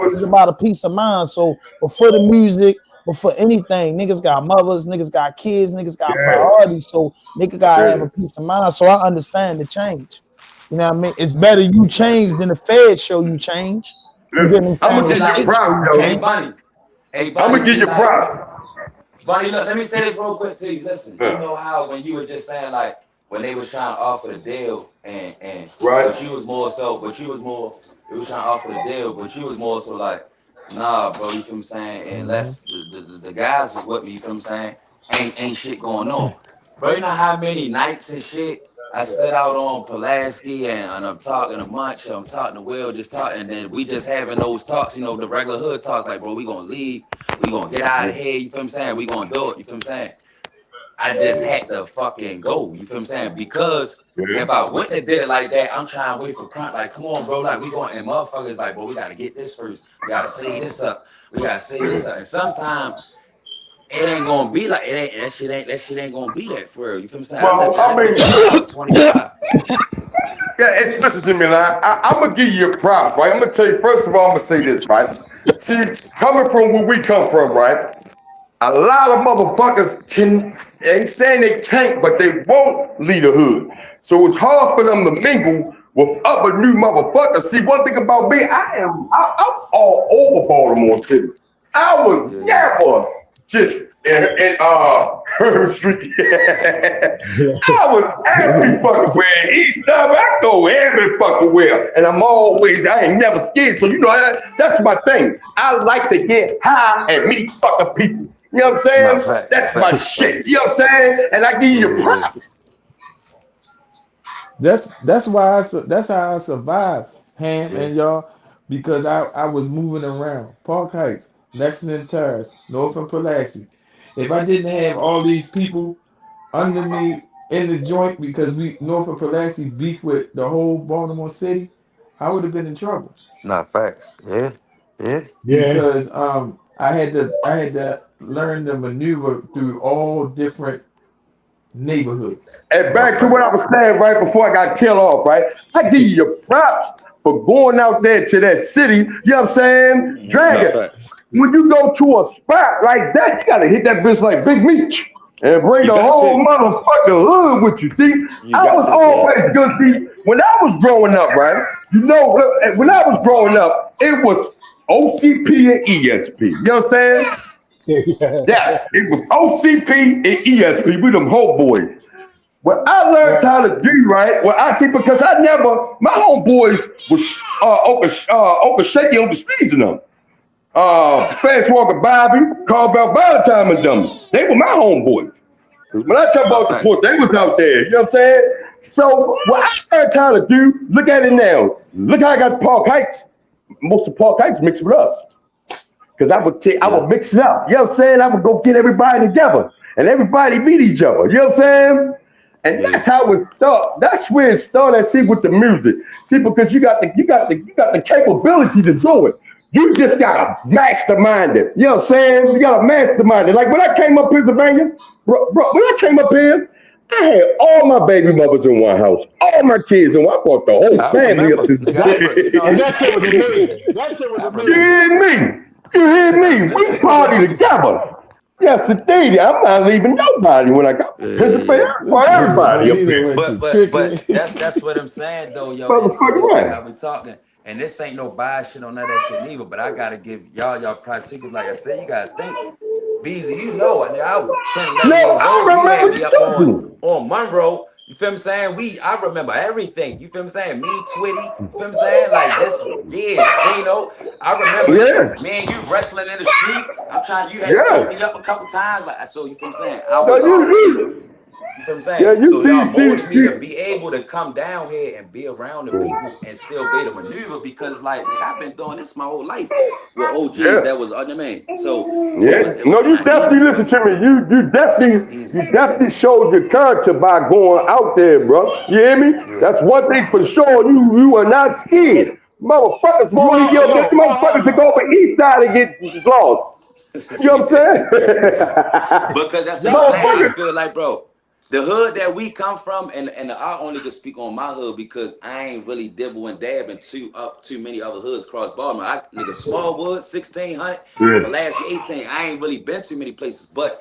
Speaker 4: it's about a peace of mind. So, but for the music, but for anything, niggas got mothers, niggas got kids, niggas got priorities. So nigga gotta have a peace of mind. So I understand the change. You know what I mean? It's better you change than the Fed show you change.
Speaker 3: I'm gonna give you props,
Speaker 7: Hey, Bunny.
Speaker 3: I'm gonna give you props.
Speaker 7: Bunny, look, let me say this real quick to you. Listen, you know how when you were just saying like when they was trying to offer the deal and but you was more it was trying to offer the deal, but you was more so like, nah, bro, you feel what I'm saying? Unless the guys is with me, you feel what I'm saying? Ain't shit going on. Bro, you know how many nights and shit I stood out on Pulaski and I'm talking to Munch, I'm talking to Will, just talking, and then we just having those talks, you know, the regular hood talks, like, bro, we gonna leave, we gonna get out of here, you feel what I'm saying? We gonna do it, you feel what I'm saying? I just had to fucking go, you feel what I'm saying? Because if I wouldn't have did it like that, I'm trying to wait for Crunk, like, come on, bro, like, we going, and motherfuckers like, bro, we gotta get this first, we gotta save this up, and sometimes it ain't gonna be like that shit ain't gonna be that for real. You feel what I'm saying?
Speaker 3: Well, 25. Yeah, listen to me, man. I'm gonna give you a prop, right? I'm gonna tell you, first of all, I'm gonna say this, right? See, coming from where we come from, right? A lot of motherfuckers ain't saying they can't, but they won't leave the hood. So it's hard for them to mingle with other new motherfuckers. See, one thing about me, I'm all over Baltimore City. I was never just in Herb Street. I was every fucking where. East side, I go every fucking where. And I ain't never scared. So, you know, that's my thing. I like to get high and meet fucking people. You know what I'm saying?
Speaker 7: No,
Speaker 3: that's my shit. You know what I'm saying? And I give you your props.
Speaker 1: That's how I survived, Ham and y'all, because I was moving around. Park Heights, Lexington Terrace, North and Pulaski. If I didn't have all these people under me in the joint, because we North and Pulaski beef with the whole Baltimore City, I would have been in trouble.
Speaker 7: Not facts. Yeah.
Speaker 1: Because I had to learn to maneuver through all different neighborhoods.
Speaker 3: And back to what I was saying right before I got killed off, right? I give you your props for going out there to that city, you know what I'm saying? Dragon. When you go to a spot like that, you gotta hit that bitch like Big Meech and bring the whole motherfucking hood with you. See, I was always good. See, when I was growing up, right? You know, when I was growing up, it was OCP and ESP. You know what I'm saying? Yeah, it was OCP and ESP. We them whole boys. What I learned how to do, right? Well, I see, because my homeboys was over shaking on the streets of them. Fast Walker Bobby, Carl Bell Valentine and them. They were my homeboys. When I talk about the sports, they was out there. You know what I'm saying? So what I learned how to do, look at it now. Look how I got Park Heights. Most of Park Heights mixed with us. Because I would mix it up. You know what I'm saying? I would go get everybody together. And everybody meet each other. You know what I'm saying? And that's how it started. That's where it started. See, with the music. See, because you got the capability to do it. You just gotta mastermind it. You know what I'm saying? You gotta mastermind it. Like when I came up Pennsylvania, bro, when I came up here, I had all my baby mothers in one house, all my kids, and I brought the whole family up to the
Speaker 6: And that shit was amazing. That shit was amazing.
Speaker 3: You hear me? You hear me? We party together. Yes, indeed. I'm not leaving nobody when I go. Pennsylvania for everybody up here.
Speaker 7: But that's what I'm saying though, yo. How we talking. And this ain't no bias shit on none of that shit neither, but I gotta give y'all price because like I said, you gotta think. Beezy, you know it. I was 10, 11 years old. You had me up on Monroe. You feel me saying? I remember everything. You feel me saying? Me, Twitty. You feel me saying? Like this, Dino. I remember me and you wrestling in the street. You had to pull me up a couple times. Like, so you feel me saying? I was You feel what I'm saying?
Speaker 3: Yeah,
Speaker 7: So y'all molded me to
Speaker 3: you.
Speaker 7: be able to come down here and be around the people and still be able to maneuver because, like, nigga, I've been doing this my whole life with OGs
Speaker 3: Yeah.
Speaker 7: that was other man. So
Speaker 3: Yeah.
Speaker 7: it
Speaker 3: No,
Speaker 7: was
Speaker 3: you
Speaker 7: kind of
Speaker 3: definitely
Speaker 7: easy,
Speaker 3: listen
Speaker 7: bro.
Speaker 3: to me. You definitely showed your character by going out there, bro. You hear me?
Speaker 7: Yeah.
Speaker 3: That's one thing for sure. You are not scared. Motherfuckers won't leave your motherfuckers to go over east side and get lost. You know what I'm saying?
Speaker 7: Because that's what I'm saying. I feel like, bro, the hood that we come from, and I only can speak on my hood because I ain't really dibble and dab in too many other hoods across Baltimore. Nigga, Smallwood, 1600, Pulaski, 18. I ain't really been too many places, but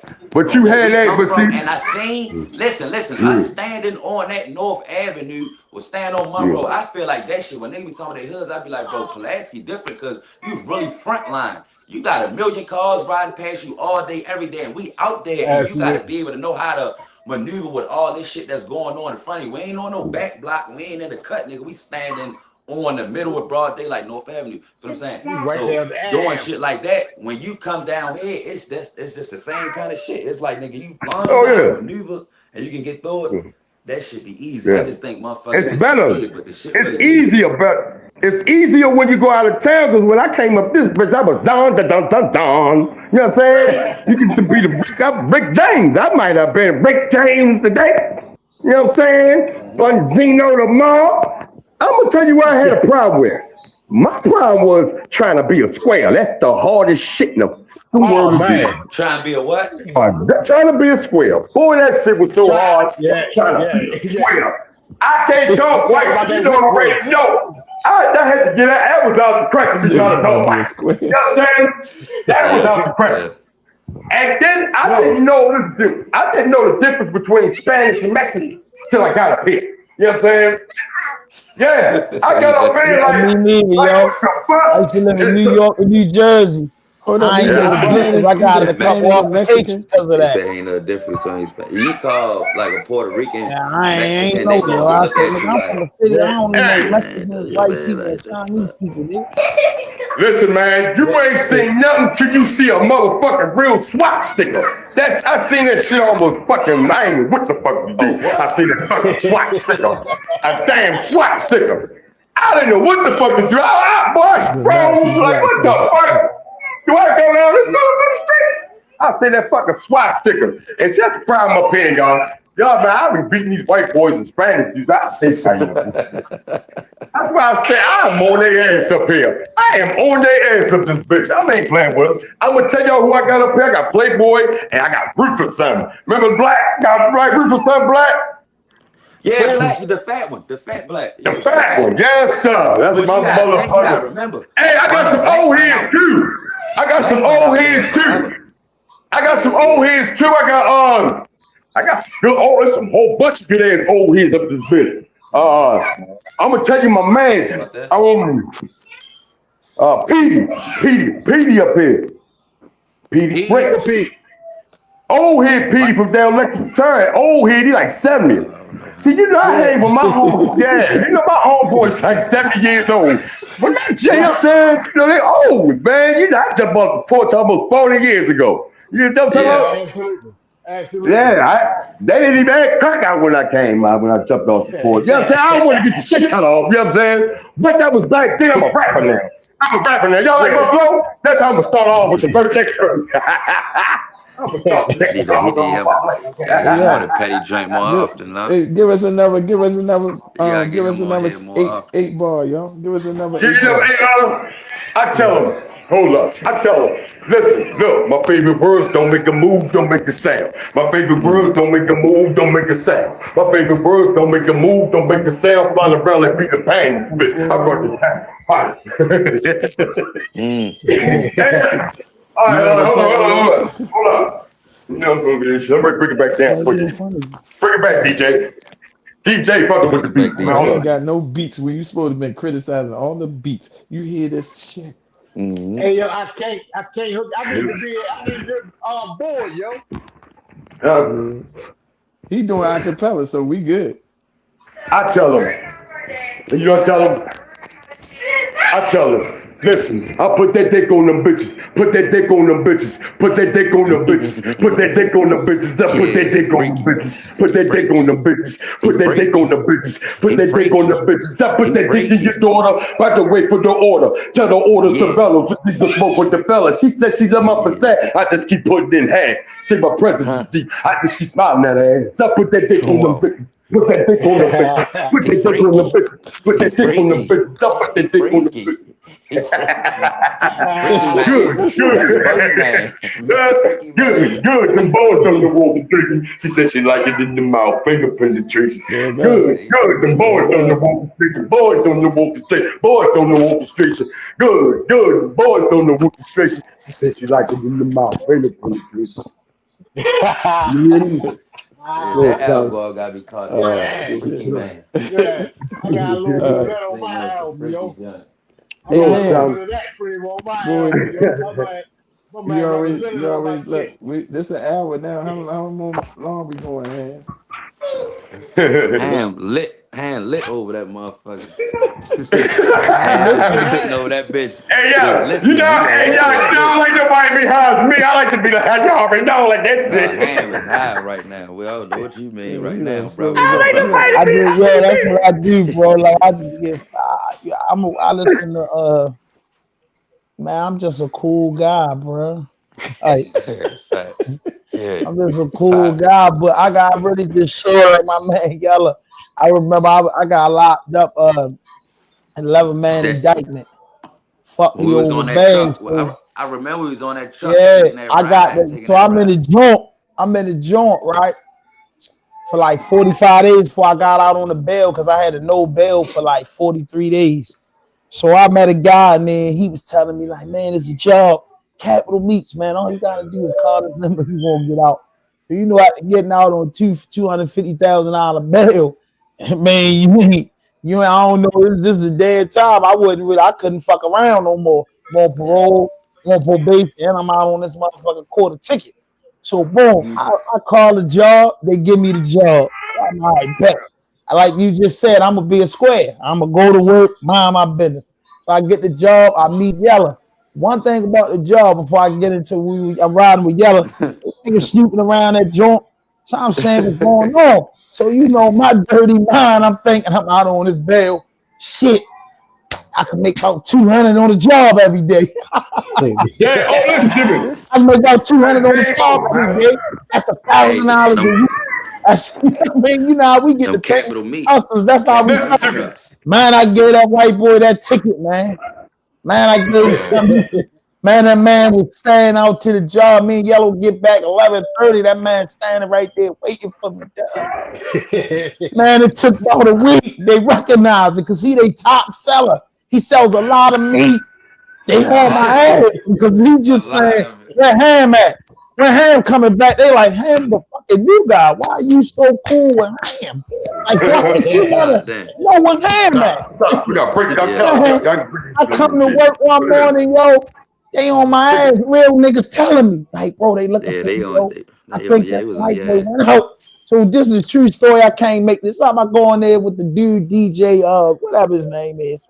Speaker 3: you had that, but see,
Speaker 7: and I seen, listen, us standing on that North Avenue or standing on Monroe, I feel like that shit, when they be talking about their hoods, I be like, bro, Pulaski different because you really frontline. You got a million cars riding past you all day, every day, and we out there, and you got to be able to know how to maneuver with all this shit that's going on in front of you. We ain't on no back block. We ain't in the cut, nigga. We standing on the middle of broad daylight, North Avenue. You feel what I'm saying?
Speaker 6: Right
Speaker 7: so
Speaker 6: there,
Speaker 7: doing shit like that, when you come down here, it's just the same kind of shit. It's like, nigga, you maneuver and you can get through it. That should be easy. I just think motherfuckers
Speaker 3: it's better.
Speaker 7: scared, but the shit
Speaker 3: It's
Speaker 7: really
Speaker 3: easier, but it's easier when you go out of town. Because when I came up this bitch, I was dun. You know what I'm saying? You can be the Rick James. I might have been Rick James today. You know what I'm saying? Bunzino tomorrow. I'm gonna tell you what I had a problem with. My problem was trying to be a square. That's the hardest shit in the world to do.
Speaker 7: Trying to be a what?
Speaker 3: Trying to be a square. Boy, that shit was so hard. Trying to be a square. I can't talk white. You don't already know. I had to get that was out the crack to try to talk white. You know what I'm saying? That was out the crack. And then I didn't know the difference between Spanish and Mexican till I got up here. You know what I'm saying? Yeah, I got up here like,
Speaker 4: me neither, yo. I used to live in New York and New Jersey.
Speaker 1: Hold up,
Speaker 4: I ain't I got a couple applications because of that.
Speaker 7: There ain't no difference between you call like a Puerto Rican,
Speaker 4: I ain't
Speaker 7: Mexican,
Speaker 4: know,
Speaker 7: they gonna
Speaker 4: yo. I
Speaker 7: look at you
Speaker 4: I'm from
Speaker 7: like,
Speaker 4: the city. I don't know Mexicans, white people, and Chinese people, nigga.
Speaker 3: Listen, man, you ain't seen nothing till you see a motherfucking real SWAT sticker. I seen that shit almost fucking, I ain't what the fuck you do. I seen that fucking SWAT sticker. A damn SWAT sticker. I didn't know what the fuck to do. I bust, bro. Like, what the fuck? Do I go down this motherfucking street? I see that fucking SWAT sticker. It's just a problem up here, y'all. Y'all, man, I've been beating these white boys in Spanish. I say that's why I say I'm on their ass up here. I am on their ass up this bitch. I ain't playing with them. I'm gonna tell y'all who I got up here. I got Playboy and I got Rufus Son. Remember Black? Got right Rufus Son Black?
Speaker 7: Yeah, Black, the fat one, the fat Black.
Speaker 3: The fat one, yes, sir. That's my motherfucker.
Speaker 7: You gotta remember.
Speaker 3: Hey, I got some old heads too. I got some old heads too. I got some good there's some whole bunch of good ass old heads up this bitch. I'm gonna tell you my man. Petey up here. Petey. Old head Petey from down Lexington. Old head, he like 70. See, you know, I hang with my homeboy. Yeah, you know, my homeboy's like 70 years old. But that Jay, I'm saying, you know, they old, man. You know, I jumped off the porch almost 40 years ago. You know what I'm talking about?
Speaker 6: Absolutely.
Speaker 3: Yeah, they didn't even have crack out when I came out, when I jumped off the porch. You know what I'm saying? I don't want to get the shit cut off, you know what I'm saying? But that was back then. I'm a rapper now. Y'all like my flow? That's how I'm going to start off with the birthday extras.
Speaker 7: He want a petty drink more often, huh?
Speaker 1: Hey, give us another 8 ball, yo. Give us another 8 ball.
Speaker 3: I tell him, hold up. I tell him, listen, look, my favorite words don't make a move, don't make a sound. My favorite words don't make a move, don't make a sound. My favorite words don't make a move, don't make a sound. Flying around like Peter Pan, bitch. I brought the time. All right, hold on. You know, let me bring it back down for you. Bring it back, DJ. DJ fucking with the beat.
Speaker 1: You ain't got no beats when you supposed to have been criticizing all the beats. You hear this shit.
Speaker 6: Mm-hmm. Hey, yo, I can't hook. I need to be bored, yo.
Speaker 1: He doing acapella, so we good.
Speaker 3: I tell him. You know what I tell him? I tell him. Listen, I put that dick on them bitches. Put that dick on them bitches. Put that dick on them bitches. Put that dick on them bitches. Put that dick on them bitches. Put that dick on them bitches. Put that dick on them bitches. Put that dick on them bitches. Put that dick in your daughter. About to wait for the order. Tell the order Savello to need to smoke with the fella. She said she's up for that. I just keep putting it in hand. Say my presence is deep. I just keep smiling at her ass. Put that dick on them bitches. Put that dick on the bitch. Put that dick on the bitch. Put that dick on the bitch. Put that dick on the bitch. Good. Them boys on the wall street. She said she liked it in the mouth, finger penetration. Good. Them boys on the wall street. Boys on the wall street. Boys on the wall street. Good. Boys on the wall street. She said she liked it in the mouth, finger penetration.
Speaker 7: That elbow gotta be caught. Freaky man.
Speaker 6: Yeah. I got a little bit of that on my album, yo.
Speaker 1: Hey,
Speaker 6: You
Speaker 1: always look. This an hour now. How long we going, man?
Speaker 7: Hand lit over that motherfucker. Hand sitting over that bitch.
Speaker 3: Hey, y'all like nobody behind me. I like to be the head. Y'all already know like that shit.
Speaker 7: Hand is high right now. We all know what you mean right now, bro.
Speaker 4: I do, yeah, that's what I do, bro. Like I just get, I listen to, man, I'm just a cool guy, bro. Like, I'm just a cool guy, but I got really just short like my man Yella. I remember I got locked up 11-man indictment. Fuck me over bags.
Speaker 7: I remember we was on that truck.
Speaker 4: Yeah, I got that. So I'm in the joint, right? For like 45 days before I got out on the bail because I had a no bail for like 43 days. So I met a guy and then he was telling me like, man, it's a job. Capital Meats, man. All you gotta do is call this number. You gonna get out. So you know, after getting out on $250,000 bail, man, you. I don't know. This is a dead time. I couldn't fuck around no more. More parole, more probation, and I'm out on this motherfucking quarter ticket. So boom, I call the job. They give me the job. I'm all right, bet. Like you just said, I'm gonna be a square. I'm gonna go to work, mind my business. So I get the job. I meet Yella. One thing about the job before I get into I'm riding with Yella, niggas snooping around that joint. So I'm saying what's going on. So you know my dirty mind, I'm thinking I'm out on this bail. Shit, I can make about 200 on the job every day.
Speaker 3: Listen.
Speaker 4: I make about 200 on the job every day. That's $1,000 a week. That's, I mean, you know how we get the
Speaker 7: Capital Meat.
Speaker 4: hustlers. That's how we. Man, I gave that white boy that ticket, man. Man, that man was standing out to the job. Me and Yellow get back 11:30. That man standing right there waiting for me. Man, it took about a week. They recognized it because they top seller. He sells a lot of meat. They hold my ass because he just saying, where Ham at? When Ham coming back, they like, Ham's the fucking new guy. Why are you so cool with Ham? Like, you know when Ham at? I come to work one morning, yo. They on my ass. Real niggas telling me, like, bro, they looking for me, yo. I think that white boy went out. So this is a true story. I can't make this up. I go in there with the dude, DJ, whatever his name is.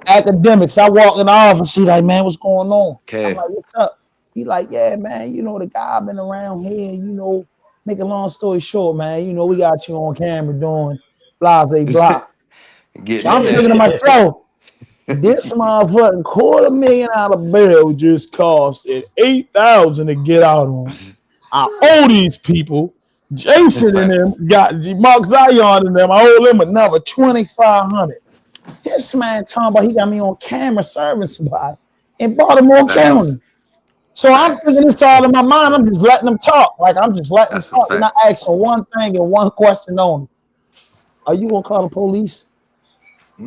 Speaker 4: Academics. I walk in the office. He like, man, what's going on? Okay. I'm like, what's up? He like, yeah, man, you know, the guy been around here, you know, make a long story short, man, you know, we got you on camera doing blah, blah, blah. So I'm thinking to myself, this motherfucking $250,000 bail just costed $8,000 to get out on. I owe these people. Jason and them got Mark Zion and them. I owe them another $2,500. This man talking about he got me on camera serving somebody in Baltimore County. So I'm thinking this all in my mind. I'm just letting them talk. Like I'm just letting them talk. And I ask them one thing and one question only. Are you gonna call the police?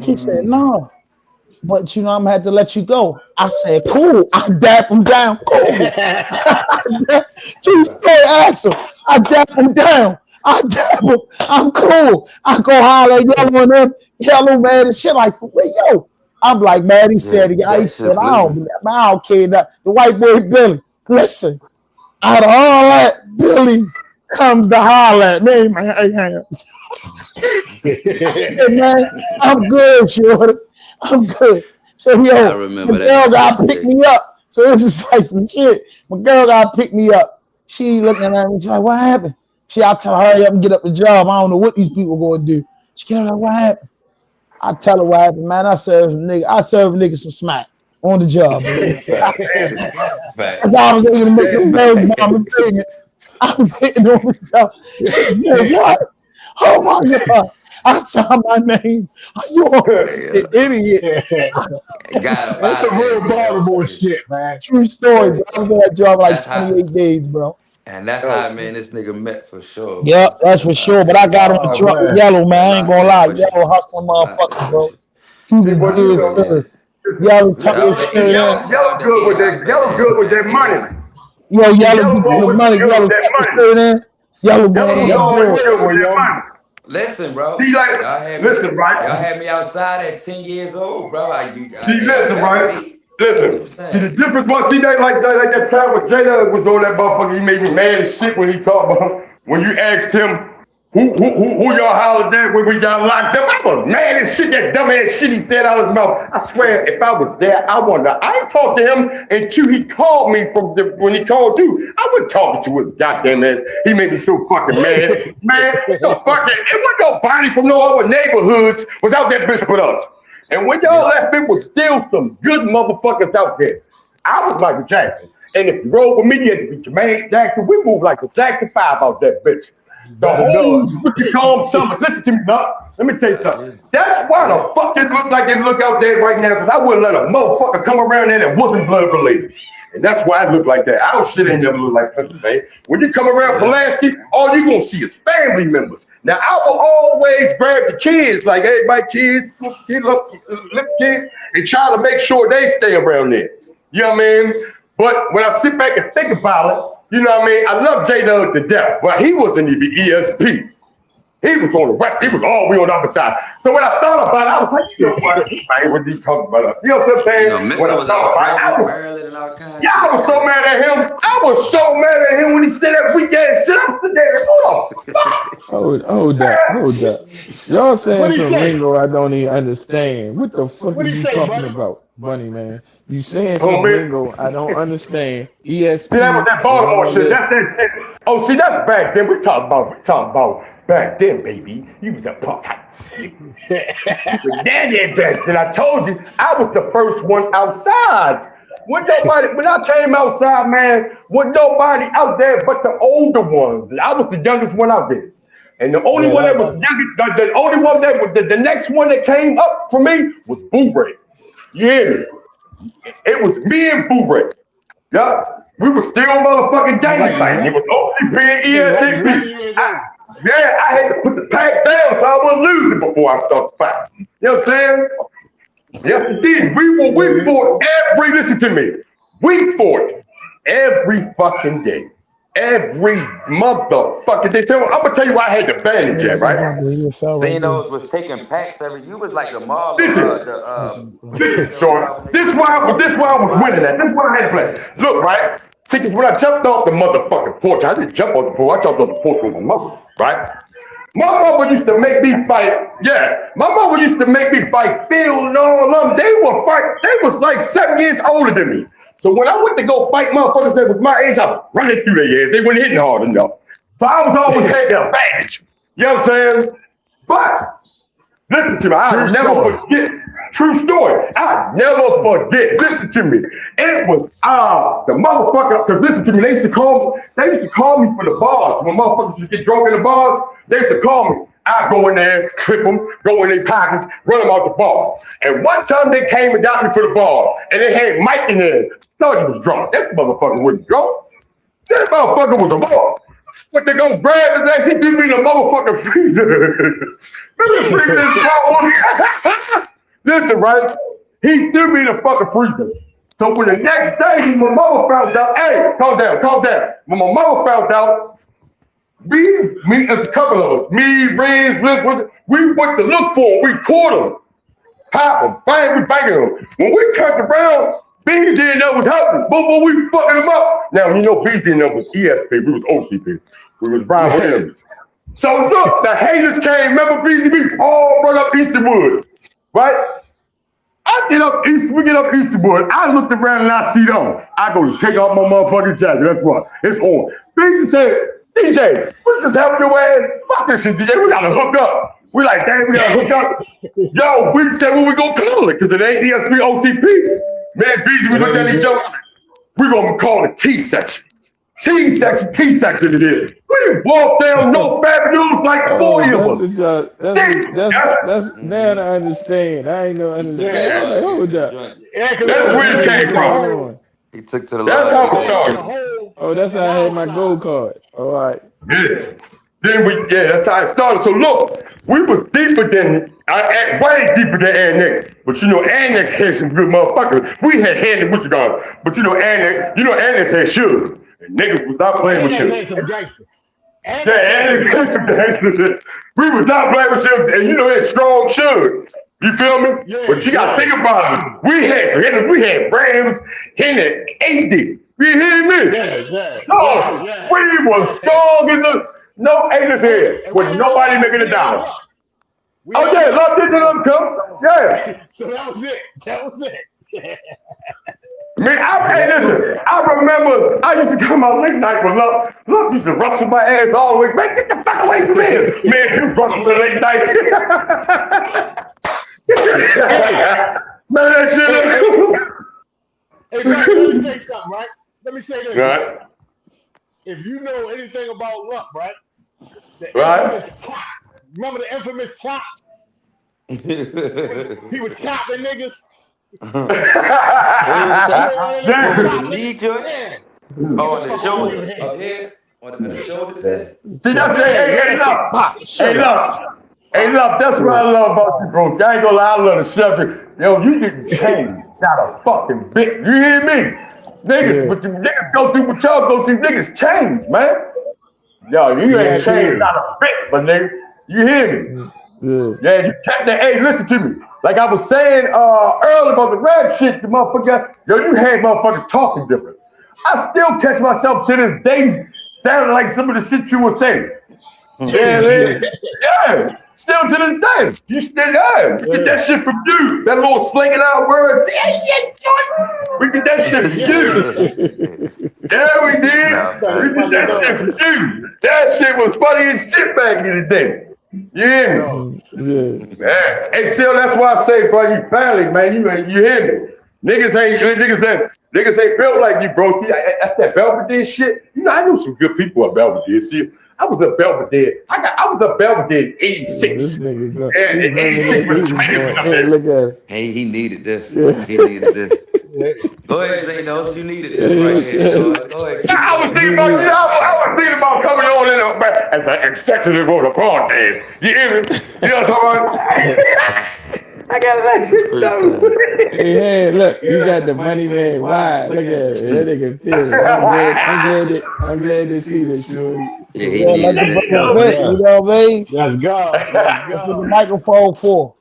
Speaker 4: He said, no. But you know, I'm gonna have to let you go. I said, cool. I dap him down. Cool. True story, ask him. I dap him down. I dap him. I'm cool. I go holler at Yellow and them. Yellow, man, and shit like, for real, yo. I'm like, man, he said, I don't care. The white boy Billy, listen, out of all that, Billy comes to holler at me, man. Hey, man, I'm good, shorty. I'm good. So
Speaker 5: I
Speaker 4: yo,
Speaker 5: remember
Speaker 4: my
Speaker 5: that.
Speaker 4: girl got to pick me up. So it's just like some shit. My girl got to pick me up. She looking at me. She's like, "What happened?" I tell her, "Hurry up and get up the job. I don't know what these people going to do." She get up like, "What happened?" I tell her what happened, man. I serve niggas some smack on the job. As I was able to make them birds bomb and thing. I was hitting on the job. She said, "What? Oh my God." I saw my name. You an idiot.
Speaker 7: Got
Speaker 2: That's some real Baltimore
Speaker 7: shit.
Speaker 2: shit, man.
Speaker 4: True story, bro. I was on that job like
Speaker 7: That's how-
Speaker 4: 28 days, bro.
Speaker 7: And that's how me and this nigga met for sure.
Speaker 4: Yep, that's for sure. But I got on the truck with Yellow, man. I ain't gonna lie. Yellow hustling motherfucker, bro. He was
Speaker 3: But
Speaker 4: good, sir. Yellow tuck his shirt in.
Speaker 3: Yellow good with that money.
Speaker 4: Yo, Yellow
Speaker 3: Yellow
Speaker 4: get
Speaker 3: with
Speaker 4: the money.
Speaker 3: that
Speaker 4: Yellow
Speaker 3: money.
Speaker 4: tuck his shirt in. Yellow going on
Speaker 3: Yellow
Speaker 4: the door.
Speaker 3: with that money.
Speaker 7: Listen, bro.
Speaker 3: See, like, listen, right?
Speaker 7: Y'all had me outside at 10 years old, bro.
Speaker 3: Listen, right? Listen. See, the difference was, see, that time when Jada was on that motherfucker, he made me mad as shit when he talked about, when you asked him, who y'all hollered at when we got locked up? I was mad as shit, that dumbass shit he said out of his mouth. I swear, if I was there, I ain't talked to him until he called me when he called you. I wasn't talking to his goddamn ass. He made me so fucking mad. Man, it wasn't nobody from no other neighborhoods was out there bitch with us. And when y'all left, it was still some good motherfuckers out there. I was Michael Jackson. And if you roll with me, you had to be Jermaine Jackson. We moved like the Jackson 5 out that bitch. The whole, what you call them, summers. Listen to me, Doc. Let me tell you something. That's why the fuck it look like it look out there right now, because I wouldn't let a motherfucker come around there that wasn't blood related. And that's why I look like that. Our shit ain't never look like Pennsylvania. When you come around Pulaski, all you gonna see is family members. Now, I will always grab the kids, like, hey, my kids, kids, and try to make sure they stay around there. You know what I mean? But when I sit back and think about it, you know what I mean? I love J-Dub to death, but he wasn't even ESP. He was on the west. He was all the way on the other side. So when I thought about it, I was like, you know what? I ain't really talking about us. You know what I'm saying? When I thought about it, I was so mad at him. I was so mad at him when he said that weak ass shit. I was sitting there, hold on.
Speaker 1: Hold up. Y'all saying some
Speaker 2: say?
Speaker 1: lingo I don't even understand. What the fuck
Speaker 2: What
Speaker 1: are
Speaker 2: he
Speaker 1: you
Speaker 2: say,
Speaker 1: talking
Speaker 2: buddy?
Speaker 1: about, Bunny man? You saying some lingo I don't understand. ESP.
Speaker 3: See, that was that Baltimore shit. That's that shit. Oh, see, that's back then. We talking about back then, baby. You was a punk. Daddy back then. I told you, I was the first one outside. When I came outside, man, wasn't nobody out there but the older ones. I was the youngest one out there. And the only one that was youngest, the only one that was the next one that came up for me was Boo Ray. You hear me? It was me and Boo Ray. Yeah. We were still motherfucking gang fighting. It was OCP and ESCP. I had to put the pack down so I wouldn't lose it before I started fighting. You know what I'm saying? Yes, it did. We fought listen to me. We fought every fucking day. Every motherfucking day. I'm gonna tell you why I had the bandage at, right?
Speaker 7: Zenos was taking packs you was like the mall.
Speaker 3: Listen, Sean. This why I was winning that. This is what I had to play. Look, right? See, because when I jumped off the motherfucking porch, I didn't jump off the porch. I jumped off the porch with my mother, right? My mother used to make me fight. Yeah, my mother used to make me fight Phil and all of them. They was like 7 years older than me. So when I went to go fight motherfuckers that was my age, I was running through their ears. They weren't hitting hard enough. So I was always had the advantage. You know what I'm saying? But listen to me, I'll never forget. True story. I'll never forget. Listen to me. It was the motherfucker, because listen to me, they used to call me for the bars. When motherfuckers used to get drunk in the bars, they used to call me. I'd go in there, trip them, go in their pockets, run them out the bar. And one time they came and got me for the bar, and they had Mike in there. Thought he was drunk. This motherfucker wasn't drunk. This motherfucker was a bar. But they gonna grab his ass, he threw me in the motherfucking freezer. Remember the freezer? Listen, right? He threw me in the fucking freezer. So when the next day, my mama found out, hey, calm down. When my mama found out, me, there's a couple of us, me, Riz, we went to look for him. We caught him. Pop him, bang, we banging him. When we turned around, Beezy didn't know what was happening. Boom, we fucking him up. Now, you know, Beezy didn't know was ESP. We was OCP. We was rival enemies. So look, the haters came. Remember Beezy? We all run up Easterwood, right? I we get up Easterwood. I looked around and I see them. I go to take off my motherfucking jacket. That's what it's on. Beezy said, DJ, we just help your ass. Fuck this shit, DJ. We gotta hook up. We like, damn, we gotta hook up. Yo, we said when we gonna call it, because it ain't ESP OTP. Man, Beezy, we looked at each other. We gonna call it T section. T section it is. We walked down North Avenue like 40 of us.
Speaker 1: That's now I understand. I ain't no understand. I'm like, hold up.
Speaker 3: That's where it came from.
Speaker 5: He took to the
Speaker 3: That's how it started.
Speaker 1: Oh, that's how I had my gold card. All right.
Speaker 3: Yeah. That's how it started. So look, we was deeper than, way deeper than Annex. But you know, Annex had some good motherfuckers. We had handed what you got. But you know, Annex had sugar. And niggas was not playing with sugar.
Speaker 6: Some gangsters.
Speaker 3: Annex had some gangsters. We was not playing with sugar. And you know, it's strong sugar. You feel me?
Speaker 6: Yeah,
Speaker 3: but you gotta think about it. We had Rams, Henry, AD. You hear me?
Speaker 6: Yeah.
Speaker 3: We were strong in the haters here with nobody making a dollar. Oh yeah, love this and love come. Yeah.
Speaker 6: So that was it.
Speaker 3: Man, listen, I remember I used to come out late night with Love. Love used to rustle my ass all the way. Man, get the fuck away from here. Man, you rustle the late night. Man, that shit.
Speaker 6: Hey, man, let me say something, right? Let me say this.
Speaker 3: Right.
Speaker 6: If you know anything about Luck, right? The
Speaker 3: Right.
Speaker 6: infamous chop. Remember the infamous chop? He was chopping niggas.
Speaker 5: The knee joint? Oh, the shoulder. Oh, yeah. On the shoulder there.
Speaker 3: See, that's hey, look, that's what I love about you, bro. I ain't gonna lie, I love the subject. Yo, you didn't change not a fucking bit. You hear me? Niggas, but you niggas go through what y'all go through, niggas change, man. Yo, you ain't changed not a bit, but nigga, you hear me? Yeah, you kept that. Hey, listen to me. Like I was saying earlier about the rap shit, the motherfucker, yo, you had motherfuckers talking different. I still catch myself to this day sounding like some of the shit you were saying. Yeah. Still to this day. You still get that shit from you. That little slinging out words. We get that shit from you. Yeah, we did. We get that shit from you. That shit was funny as shit back in the day. Yeah. Man. Hey, still, that's why I say, bro, you family, man. You hear me? Niggas ain't built like you, bro. That's that Belvedere shit. You know, I knew some good people at Belvedere. See, I was a Belvedere. I was a Belvedere in 86.
Speaker 1: This nigga,
Speaker 3: in 86 was
Speaker 1: hey, look at it.
Speaker 5: Hey, he needed this. He needed this. Go ahead, Zayno. You needed this right here. Go ahead.
Speaker 3: I was thinking about coming on in as an executive on the podcast. You hear me? You know what I'm talking about? I got that.
Speaker 1: Hey, look, you got the money man. Why? Look at it. That nigga feel it. I'm glad to see this, shorty.
Speaker 5: Yeah, he needed it.
Speaker 4: You know what I mean?
Speaker 6: Let's go.
Speaker 4: That's what the microphone for.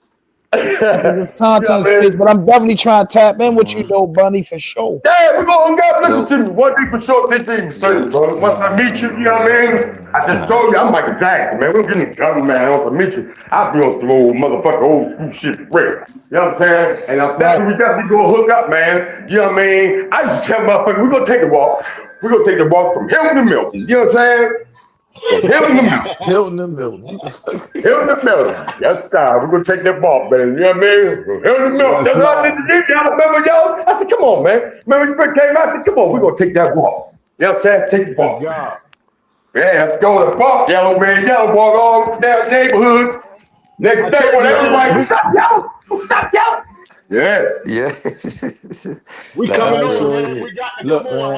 Speaker 4: It's content space, but I'm definitely trying to tap in with you though, Bunny, for sure.
Speaker 3: Yeah, we're gonna listen to me. One thing for sure, 15 certain, bro. Once I meet you, you know what I mean? I just told you I'm Michael Jackson, man. We're getting done, man. Once I meet you, I'll be on some old motherfucker old school shit real. You know what I'm saying? And I'm definitely gonna hook up, man. You know what I mean? I just tell motherfuckers, we're gonna take a walk. We're gonna take the walk from Hilton to Milton. You know what I'm saying? Hilton to Milton.
Speaker 1: Hilton and Milton.
Speaker 3: Hilton to Milton. That's time. We're gonna take that walk, man. You know what I mean? From Hilton to Milton. That's what I did to do. Y'all remember, y'all? I said, come on, man. Remember when you first came out? I said, come on, we're gonna take that walk. You know what I'm saying? Take the walk. Yeah, let's go to the park. Yellow man, yellow walk all down neighborhoods. Next day, when everybody stop yelling. Yeah.
Speaker 6: We coming on. We got to
Speaker 1: Look,
Speaker 6: come on.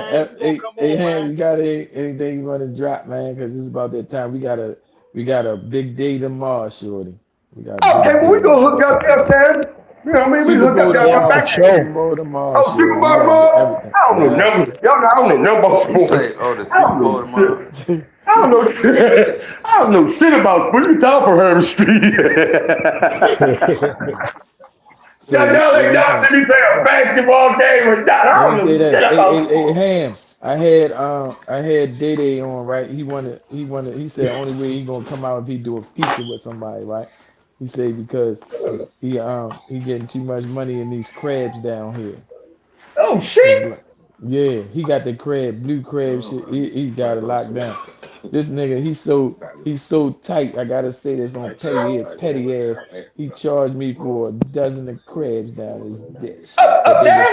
Speaker 1: hey, Ham, you got anything you want to drop, man? Because it's about that time. We got a big day tomorrow, shorty.
Speaker 3: Okay, well, we gonna hook up there, Sam. You know what I mean? We hook up there back
Speaker 1: Super Bowl tomorrow.
Speaker 3: Oh, Super Bowl tomorrow? I don't know nothing. Y'all know I don't know nothing about sports.
Speaker 5: The Super Bowl tomorrow.
Speaker 3: I don't know shit about sports. You talk for Herb Street. Y'all ain't down to me play a basketball game or not. I don't know
Speaker 1: say
Speaker 3: shit
Speaker 1: that.
Speaker 3: about
Speaker 1: Hey, Ham. I had Day on, right? He said only way he gonna come out if he do a feature with somebody, right? He say because he getting too much money in these crabs down here.
Speaker 3: Oh
Speaker 1: It's
Speaker 3: shit!
Speaker 1: like, yeah, he got the crab, blue crab shit. He got it locked down. This nigga, he's so tight. I gotta say this on petty ass. He charged me for a dozen of crabs down his bitch, but
Speaker 3: Up there?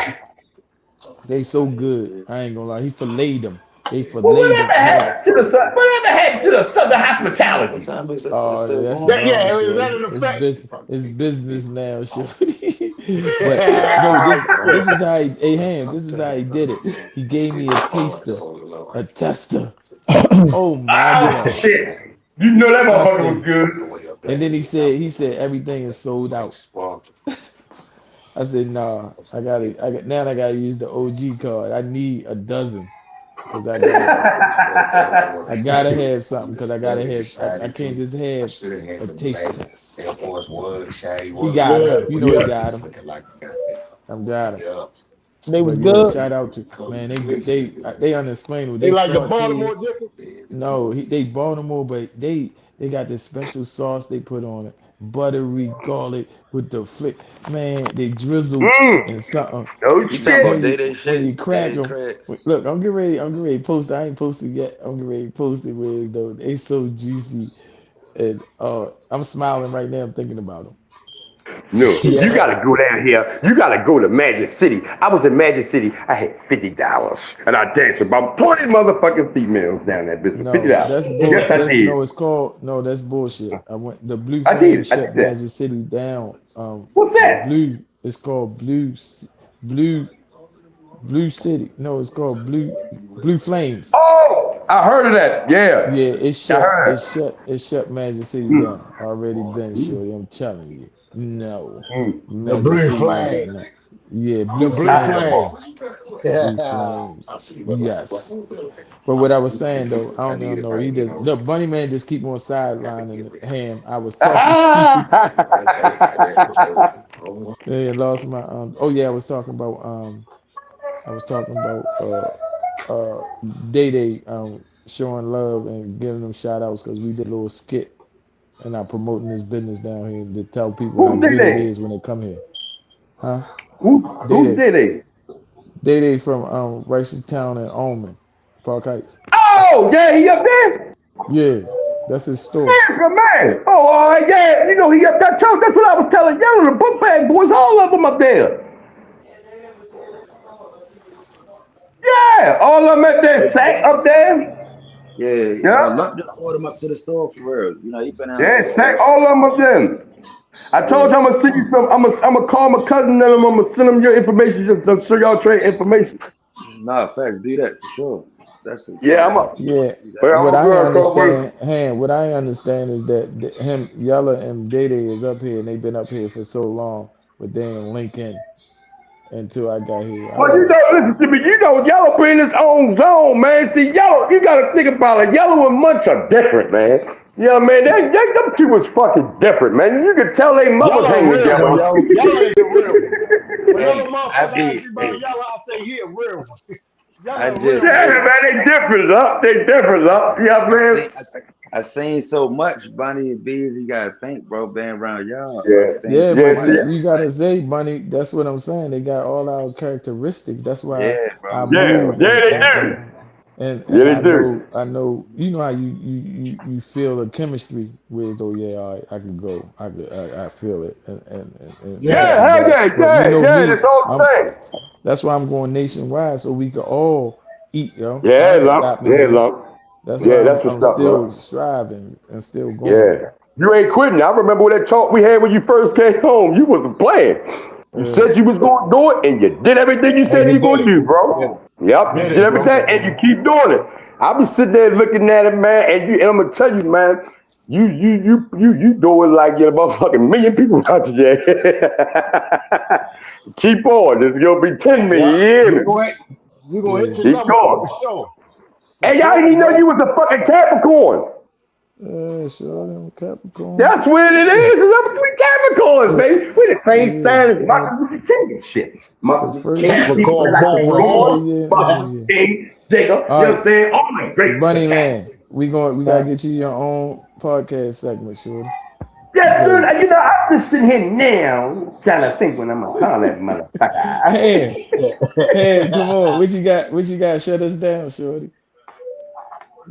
Speaker 1: they so good. I ain't gonna lie. He filleted them. They
Speaker 3: Well,
Speaker 1: filleted
Speaker 3: whatever
Speaker 1: them hard.
Speaker 3: happened to the whatever happened to the Southern hospitality?
Speaker 5: What time is it?
Speaker 1: Oh,
Speaker 5: It's
Speaker 1: that's
Speaker 5: morning.
Speaker 6: Yeah,
Speaker 1: gone,
Speaker 6: is that
Speaker 1: shorty.
Speaker 6: an effect?
Speaker 1: It's business now, shorty. But no, this is how he, hey, Ham, this is how he did it. He gave me a tester. Oh my
Speaker 3: Oh
Speaker 1: God.
Speaker 3: shit! You know that
Speaker 1: I
Speaker 3: motherfucker was
Speaker 1: said,
Speaker 3: good.
Speaker 1: and then he said everything is sold out. I said, nah, I gotta use the OG card. I need a dozen. Cause I gotta have something. Cause I can't just have a taste test. He got him.
Speaker 6: Yeah,
Speaker 1: You know he
Speaker 6: yeah.
Speaker 1: got him. I'm got him.
Speaker 4: They was
Speaker 1: But yeah,
Speaker 4: good.
Speaker 1: shout out to man. They unexplainable.
Speaker 6: They
Speaker 1: They
Speaker 6: like the
Speaker 1: saute.
Speaker 6: Baltimore difference.
Speaker 1: No, they Baltimore, but they got this special sauce they put on it. Buttery garlic with the flick. Man, they drizzle and something.
Speaker 3: No
Speaker 5: You talking
Speaker 3: shit.
Speaker 5: about
Speaker 1: When you
Speaker 5: Day
Speaker 1: when you
Speaker 5: shit?
Speaker 1: crack
Speaker 5: Day
Speaker 1: them,
Speaker 5: cracks.
Speaker 1: look, I'm getting ready to post. I ain't posted yet. I'm getting ready to post it with though. They so juicy, and I'm smiling right now. I'm thinking about them.
Speaker 3: No, you
Speaker 6: Yeah.
Speaker 3: gotta go down here. You gotta go to Magic City. I was in Magic City. I had $50, and I danced with about 20 motherfucking females down that bitch for
Speaker 1: No, that's
Speaker 3: $50.
Speaker 1: bull.
Speaker 3: Yes, I
Speaker 1: That's
Speaker 3: did.
Speaker 1: no. It's called no. That's bullshit. I went. The Blue
Speaker 3: I
Speaker 1: Flame
Speaker 3: did. I did
Speaker 1: shut
Speaker 3: that.
Speaker 1: Magic City down.
Speaker 3: What's that?
Speaker 1: Blue. It's called Blue Blue City. No, it's called Blue Flames.
Speaker 3: Oh, I heard of that. Yeah,
Speaker 1: Yeah,
Speaker 3: I heard that.
Speaker 1: it shut Magic City
Speaker 3: Mm,
Speaker 1: down. Already been, shorty. I'm telling you. No.
Speaker 3: mm.
Speaker 6: The
Speaker 1: Magic
Speaker 6: blue
Speaker 1: City
Speaker 6: flame.
Speaker 1: shut down. Yeah,
Speaker 6: The
Speaker 1: Blue
Speaker 6: blue
Speaker 3: I have
Speaker 6: flame.
Speaker 3: both.
Speaker 1: Flames. Blue
Speaker 6: Yeah.
Speaker 1: Flames. Yes. But what I was saying though, I don't know. He just the Bunny Man just keep on sidelining Ham. I was talking to you. Yeah, lost my oh yeah, I was talking about Day Day showing love and giving them shout outs because we did a little skit and I'm promoting this business down here to tell people how
Speaker 3: Who did
Speaker 1: good it
Speaker 3: they?
Speaker 1: is when they come here. Huh? Day
Speaker 3: Who
Speaker 1: Day.
Speaker 3: did they?
Speaker 1: Day Day from Rice's Town and Almond, Park Heights.
Speaker 3: Oh, yeah, he up there.
Speaker 1: Yeah, that's his store.
Speaker 3: That's a man. Oh, yeah. You know he up that town. That's what I was telling y'all. The book bag boys, all of them up there. Yeah, all of them at that sack up there.
Speaker 5: Yeah,
Speaker 3: Yeah,
Speaker 5: Lump just brought him up to the store for real. You know, he been out
Speaker 3: yeah,
Speaker 5: there.
Speaker 3: sack all of them up there. I told
Speaker 5: Yeah.
Speaker 3: you I'm gonna send you some. I'm gonna call my cousin and I'm gonna send him your information. Just so y'all trade information.
Speaker 5: Nah, facts. Do that for sure. That's it.
Speaker 3: Yeah, I'm a.
Speaker 1: Yeah,
Speaker 3: Well, I'm
Speaker 1: what
Speaker 3: a
Speaker 1: I
Speaker 3: girl call
Speaker 1: understand, Han, what I understand is that him, Yella, and Day Day is up here, and they've been up here for so long, but they ain't link in until I got here. I
Speaker 3: Well,
Speaker 1: don't
Speaker 3: you
Speaker 1: know.
Speaker 3: know, listen to me. You know, Yellow be in its own zone, man. See, Yellow, you got to think about it. Yellow and Munch are different, man. You know, man, them two was fucking different, man. You could tell they mothers
Speaker 6: Y'all a
Speaker 3: hang
Speaker 6: real
Speaker 3: together.
Speaker 6: one, yo. Y'all is a real one. Whenever
Speaker 5: Hey,
Speaker 6: motherfucker
Speaker 5: I
Speaker 6: ask
Speaker 5: be.
Speaker 6: me about y'all, I say he a real one. Y'all
Speaker 5: I
Speaker 6: a real
Speaker 5: just.
Speaker 6: one,
Speaker 3: Yeah,
Speaker 6: yo.
Speaker 3: man, they different up. They different up. You know what I mean?
Speaker 5: I seen so much Bunny and Bees. You gotta think, bro. Being around y'all, I
Speaker 3: Yeah,
Speaker 5: seen
Speaker 1: Yeah,
Speaker 5: so
Speaker 3: yeah,
Speaker 1: but
Speaker 5: much.
Speaker 3: see,
Speaker 1: you gotta say, Bunny, that's what I'm saying. They got all our characteristics. That's why
Speaker 5: Yeah,
Speaker 1: I
Speaker 5: bro.
Speaker 3: yeah,
Speaker 1: move,
Speaker 3: yeah,
Speaker 1: and
Speaker 3: they
Speaker 1: and
Speaker 3: do.
Speaker 1: and and,
Speaker 3: Yeah,
Speaker 1: and
Speaker 3: they do.
Speaker 1: I know, you know how you feel the chemistry with though. Yeah, all right, I can go. I feel it, and
Speaker 3: Yeah,
Speaker 1: type
Speaker 6: Yeah.
Speaker 1: of
Speaker 3: hell
Speaker 1: vibe.
Speaker 3: yeah,
Speaker 1: But you
Speaker 3: yeah,
Speaker 1: know
Speaker 3: yeah.
Speaker 1: me,
Speaker 3: That's all I'm
Speaker 1: I'm.
Speaker 3: saying.
Speaker 1: That's why I'm going nationwide so we can all eat, yo. I
Speaker 3: Yeah,
Speaker 1: ain't
Speaker 3: lump.
Speaker 1: stopping
Speaker 3: Yeah,
Speaker 1: here.
Speaker 3: lump.
Speaker 1: That's why
Speaker 3: Yeah,
Speaker 1: I'm
Speaker 3: that's what's
Speaker 1: I'm
Speaker 3: up,
Speaker 1: still
Speaker 3: lump.
Speaker 1: striving and still going.
Speaker 3: Yeah. You ain't quitting. I remember when that talk we had when you first came home. You wasn't playing. You
Speaker 1: Uh,
Speaker 3: said you was going to do it, and you did everything you
Speaker 6: And
Speaker 3: said
Speaker 6: you
Speaker 3: you
Speaker 6: did
Speaker 3: going to
Speaker 6: it.
Speaker 3: do,
Speaker 6: Yeah.
Speaker 3: bro. Yep, you
Speaker 6: Did
Speaker 3: did
Speaker 6: it, bro.
Speaker 3: everything, and you keep doing it. I be sitting there looking at it, man, and I'm gonna tell you, man, you do it like you're a motherfucking million people watching you. Keep on. There's gonna be 10 million.
Speaker 6: Yeah.
Speaker 3: You hear
Speaker 6: You
Speaker 3: me?
Speaker 6: go ahead. You gonna hit
Speaker 1: yeah.
Speaker 6: your
Speaker 3: Keep
Speaker 6: number for
Speaker 3: going.
Speaker 6: sure. For
Speaker 3: Hey, y'all
Speaker 6: sure,
Speaker 3: didn't even know
Speaker 6: bro.
Speaker 3: you was a fucking Capricorn.
Speaker 1: Sure, them Capricorn.
Speaker 3: That's what it
Speaker 1: Yeah,
Speaker 3: is. It's up between Capricorns,
Speaker 1: yeah,
Speaker 3: baby. We the same
Speaker 1: yeah.
Speaker 3: sign as Martin Luther King and shit.
Speaker 1: The
Speaker 3: Martin Luther
Speaker 1: first,
Speaker 3: King, people
Speaker 6: Capricorn
Speaker 3: like the
Speaker 6: born
Speaker 1: first of the
Speaker 6: hard.
Speaker 3: Ford,
Speaker 1: year.
Speaker 3: Martin Luther
Speaker 1: Yeah.
Speaker 3: King, Jacob,
Speaker 1: All
Speaker 3: you know
Speaker 1: right,
Speaker 3: what I'm saying? All the greats of the
Speaker 1: Bunny
Speaker 3: cat.
Speaker 1: Man. We
Speaker 6: Huh?
Speaker 1: gotta get you your own podcast segment, shorty.
Speaker 3: Yes, sir. You know, I'm just sitting here now trying to think when I'm gonna call that motherfucker.
Speaker 1: Hey, come on. What you got? What you got? Shut us down, shorty.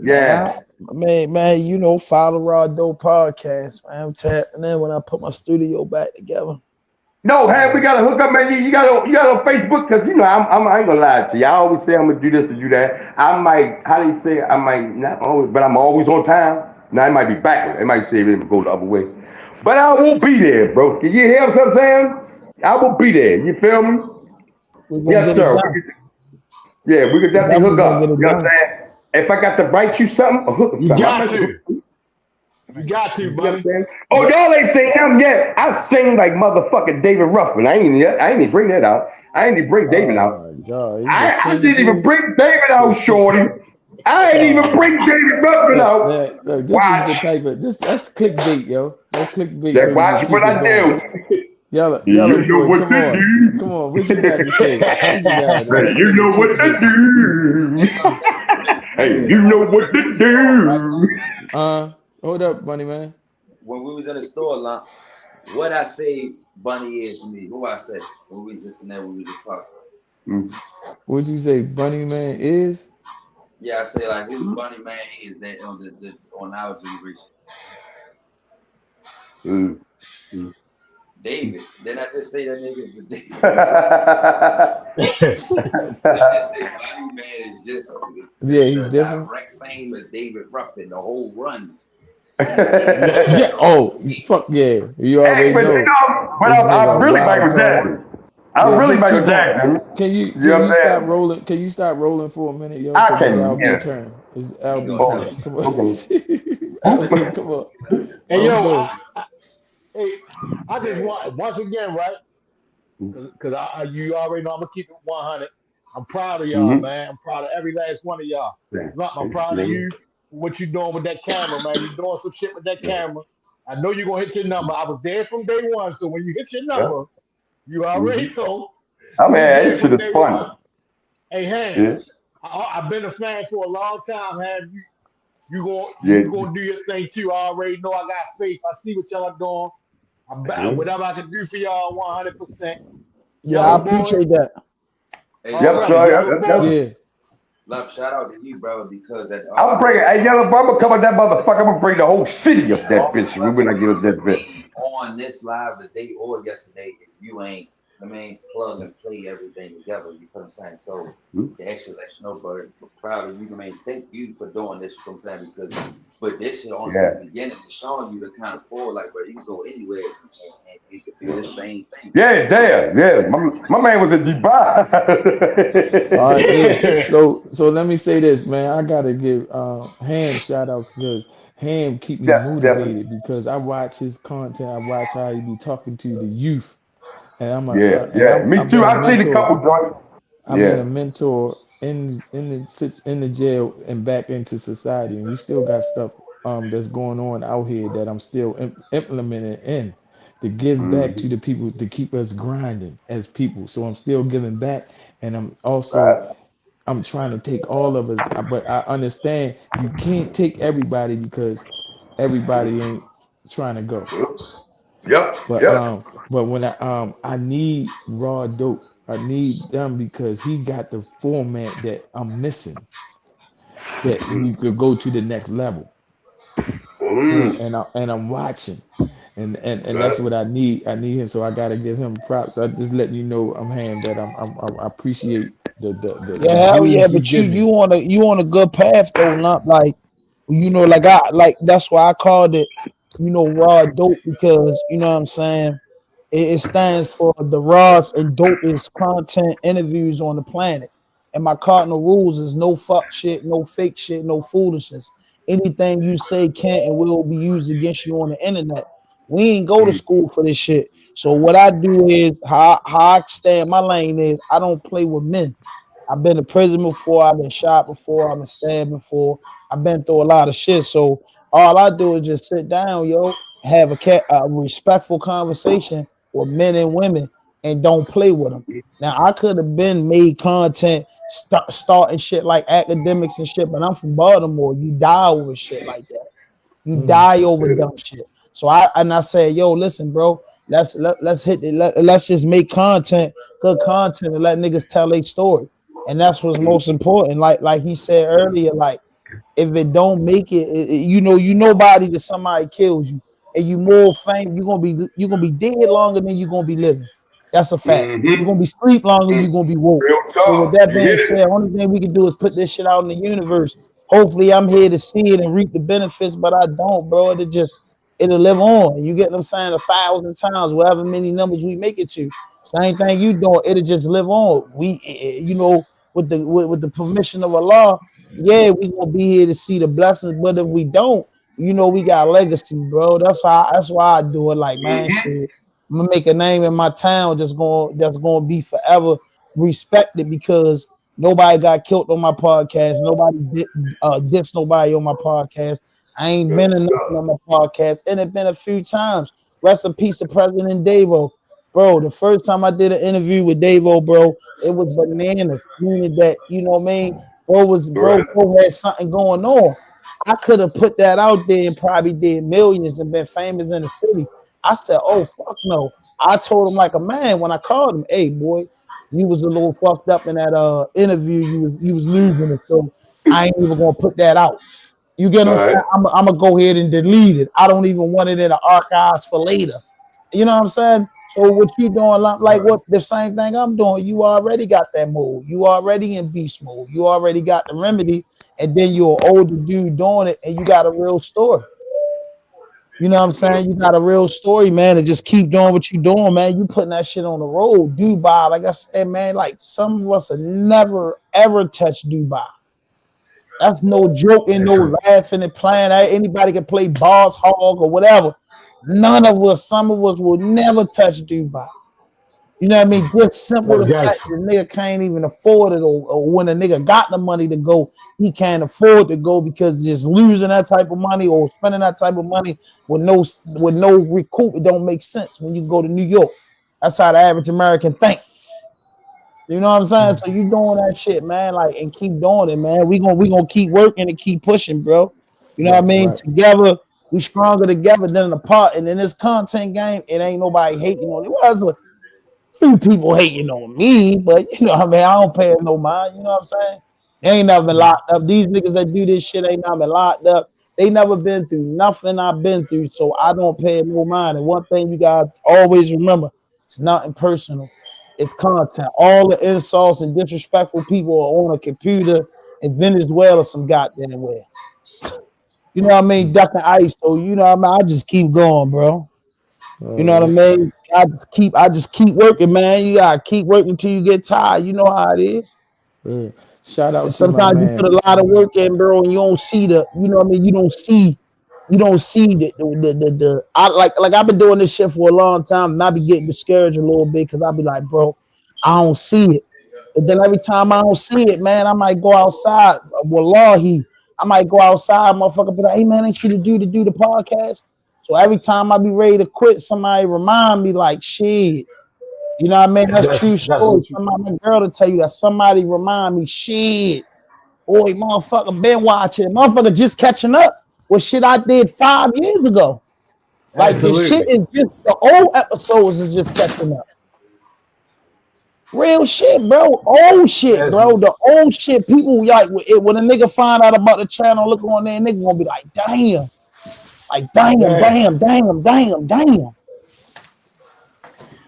Speaker 3: Yeah.
Speaker 4: Man, you know, follow Raw Dope Podcast, man. I'm tapping in when I put my studio back together.
Speaker 3: No, hey, we gotta hook up, man. You got on Facebook because you know I ain't gonna lie to you. I always say I'm gonna do this to do that. I might, how do you say? I might not always, but I'm always on time. Now it might be backward. It might say it go the other way, but I will be there, bro. Can you hear what I'm saying? I will be there. You feel me? Yes, sir. We could definitely hook up. You know what I'm saying? If I got to write you something, or hook
Speaker 6: You
Speaker 3: something.
Speaker 6: got to. You got to, buddy.
Speaker 3: Oh, y'all ain't sing them yet. I sing like motherfucking David Ruffin. I ain't even bring that out. I ain't even bring David out.
Speaker 1: God,
Speaker 3: I didn't even bring David out, shorty. I ain't even bring David Ruffin out.
Speaker 1: Look, this is the type of that's clickbait, yo. That's clickbait.
Speaker 3: Yeah, watch what I do.
Speaker 1: Yellow
Speaker 3: You know
Speaker 1: boy,
Speaker 3: what
Speaker 1: come
Speaker 3: to
Speaker 1: on.
Speaker 3: do.
Speaker 1: Come on, what you got to say?
Speaker 3: You know what to do. Hey, you know what to do.
Speaker 1: Hold up, Bunny man.
Speaker 7: When we was in the store, what I say Bunny is to me, who I say when we was just in there, we was just talking.
Speaker 1: What'd you say Bunny man is?
Speaker 7: Yeah, I say like who Bunny man is that on our generation. David. Then I just say that nigga's the David. I just say Bunny man is just
Speaker 1: he's different.
Speaker 7: Direct same as David Ruffin, the whole run.
Speaker 1: Yeah. Oh, fuck yeah. You already know.
Speaker 3: But I'm really Michael Jackson. I'm really Michael Jackson.
Speaker 1: Can you stop rolling? Can you stop rolling for a minute, yo?
Speaker 3: I can.
Speaker 1: Album turn. It's album turn. Come on. Come on.
Speaker 6: Hey, yo, I just want, once again, right? Because you already know I'm going to keep it 100. I'm proud of y'all, man. I'm proud of every last one of y'all. I'm proud of you for what you're doing with that camera, man. You're doing some shit with that camera. I know you're going to hit your number. I was there from day one, so when you hit your number, you already know.
Speaker 3: I mean, that shit is fun.
Speaker 6: Hey, Ham, I've been a fan for a long time, Ham. You gonna do your thing too. I already know I got faith. I see what y'all are doing. Whatever I can do for y'all, 100%.
Speaker 4: Yeah, I appreciate that.
Speaker 7: Hey,
Speaker 3: yeah.
Speaker 7: Love, shout out to you, brother, because that.
Speaker 3: I'm bringing, Yellow Boy, I'm gonna come with that motherfucker. I'm gonna bring the whole city up that bitch. When I get up that bitch.
Speaker 7: On this live today or yesterday, if you ain't, plug and play everything together. You know what I'm saying? So actually, let you know, but proud of you. Thank you for doing this. You know what I'm saying? Because but this shit on the beginning is showing you the kind of pull, like where you can go anywhere and you can do the same thing.
Speaker 3: Yeah, damn, yeah. My man was in Dubai.
Speaker 1: All right, yeah. So let me say this, man. I gotta give Ham shout outs because Ham keep me motivated because I watch his content. I watch how he be talking to the youth. And I'm me too. I've seen a couple joints.
Speaker 3: I've been
Speaker 1: a mentor in the jail and back into society, and we still got stuff that's going on out here that I'm still implementing in to give back to the people to keep us grinding as people. So I'm still giving back, and I'm also I'm trying to take all of us, but I understand you can't take everybody because everybody ain't trying to go. But when I need Raw Dope, I need them because he got the format that I'm missing, that we could go to the next level. And I'm watching, and that's what I need. I need him, so I gotta give him props. I just letting you know, Ham, that I appreciate the
Speaker 4: hell yeah, but you on a good path though, not like that's why I called it, Raw Dope, because you know what I'm saying. It stands for the rawest and dopest content interviews on the planet. And my cardinal rules is no fuck shit, no fake shit, no foolishness. Anything you say can't and will be used against you on the internet. We ain't go to school for this shit. So what I do is how I stay in my lane is I don't play with men. I've been to prison before, I've been shot before, I've been stabbed before, I've been through a lot of shit. So all I do is just sit down, have a respectful conversation with men and women and don't play with them. Now I could have been made content starting shit like academics and shit, but I'm from Baltimore. You die over shit like that. You die over dumb shit. So I said, yo, listen, bro, let's hit it. Let's just make content, good content, and let niggas tell their story. And that's what's most important. Like he said earlier, like if it don't make you nobody that somebody kills you, and you more fame, you're gonna be dead longer than you're gonna be living. That's a fact. You're gonna be sleep longer than you're gonna be woke.
Speaker 3: Real
Speaker 4: So with
Speaker 3: talk.
Speaker 4: that
Speaker 3: You
Speaker 4: being
Speaker 3: hit it.
Speaker 4: said, only thing we can do is put this shit out in the universe. Hopefully, I'm here to see it and reap the benefits, but I don't, bro. It'll live on. You get what I'm saying? 1,000 times, whatever many numbers we make it to. Same thing you doing. It'll just live on. With the permission of Allah, yeah, we gonna be here to see the blessings. But if we don't, we got legacy, bro. That's why I do it. Like, man, shit. I'm gonna make a name in my town that's gonna be forever respected because nobody got killed on my podcast. Nobody dissed nobody on my podcast. I ain't been in nothing on my podcast, and it been a few times. Rest in peace to President Davo. Bro, the first time I did an interview with Davo, bro, it was bananas. Meaning that, you know what I mean? Bro had something going on. I could have put that out there and probably did millions and been famous in the city. I said, oh, fuck no. I told him like a man when I called him, hey, boy, you was a little fucked up in that interview. You was losing it, so I ain't even gonna put that out. You get what I'm saying? I'm gonna go ahead and delete it. I don't even want it in the archives for later. You know what I'm saying? So what you doing, like what the same thing I'm doing, you already got that mode. You already in beast mode. You already got the remedy, and then you're an older dude doing it, and you got a real story. You know what I'm saying? You got a real story, man, and just keep doing what you're doing, man. You putting that shit on the road. Dubai, like I said, man, like some of us have never, ever touched Dubai. That's no joking, no laughing and playing. Anybody can play boss hog or whatever. None of us, some of us will never touch Dubai. You know what I mean? Just simple the fact the nigga can't even afford it, or when a nigga got the money to go, he can't afford to go because just losing that type of money or spending that type of money with no recoup, it don't make sense when you go to New York. That's how the average American think. You know what I'm saying? So you doing that shit, man, like, and keep doing it, man. We gonna keep working and keep pushing, bro. You know what I mean? Right. Together, we stronger together than apart. And in this content game, it ain't nobody hating on it. Was a few people hating on me, but you know what I mean? I don't pay no mind. You know what I'm saying? They ain't never been locked up. These niggas that do this shit ain't never been locked up. They never been through nothing I've been through, so I don't pay no mind. And one thing you guys always remember, it's nothing personal. It's content. All the insults and disrespectful people are on a computer in Venezuela some goddamn way. You know what I mean? Ducking ice. So you know what I mean? I just keep going, bro. You know what I mean? I just keep working, man. You gotta keep working until you get tired. You know how it is.
Speaker 1: Shout out
Speaker 4: and
Speaker 1: to sometimes
Speaker 4: you put a lot of work in, bro, and you don't see the, you know what I mean? You don't see the I like I've been doing this shit for a long time, and I be getting discouraged a little bit because I be like, bro, I don't see it. But then every time I don't see it, man, I might go outside. Wallahi, I might go outside, motherfucker, be like, hey man, ain't you to do the podcast? So every time I be ready to quit, somebody remind me like, shit. You know what I mean? That's true story. My girl to tell you that somebody remind me, shit. Boy, motherfucker been watching. Motherfucker just catching up with shit I did 5 years ago. Like this shit is just, the old episodes is just catching up. Real shit, bro. Old shit, bro. The old shit. People like when a nigga find out about the channel, look on there, nigga gonna be like, damn. Like, damn.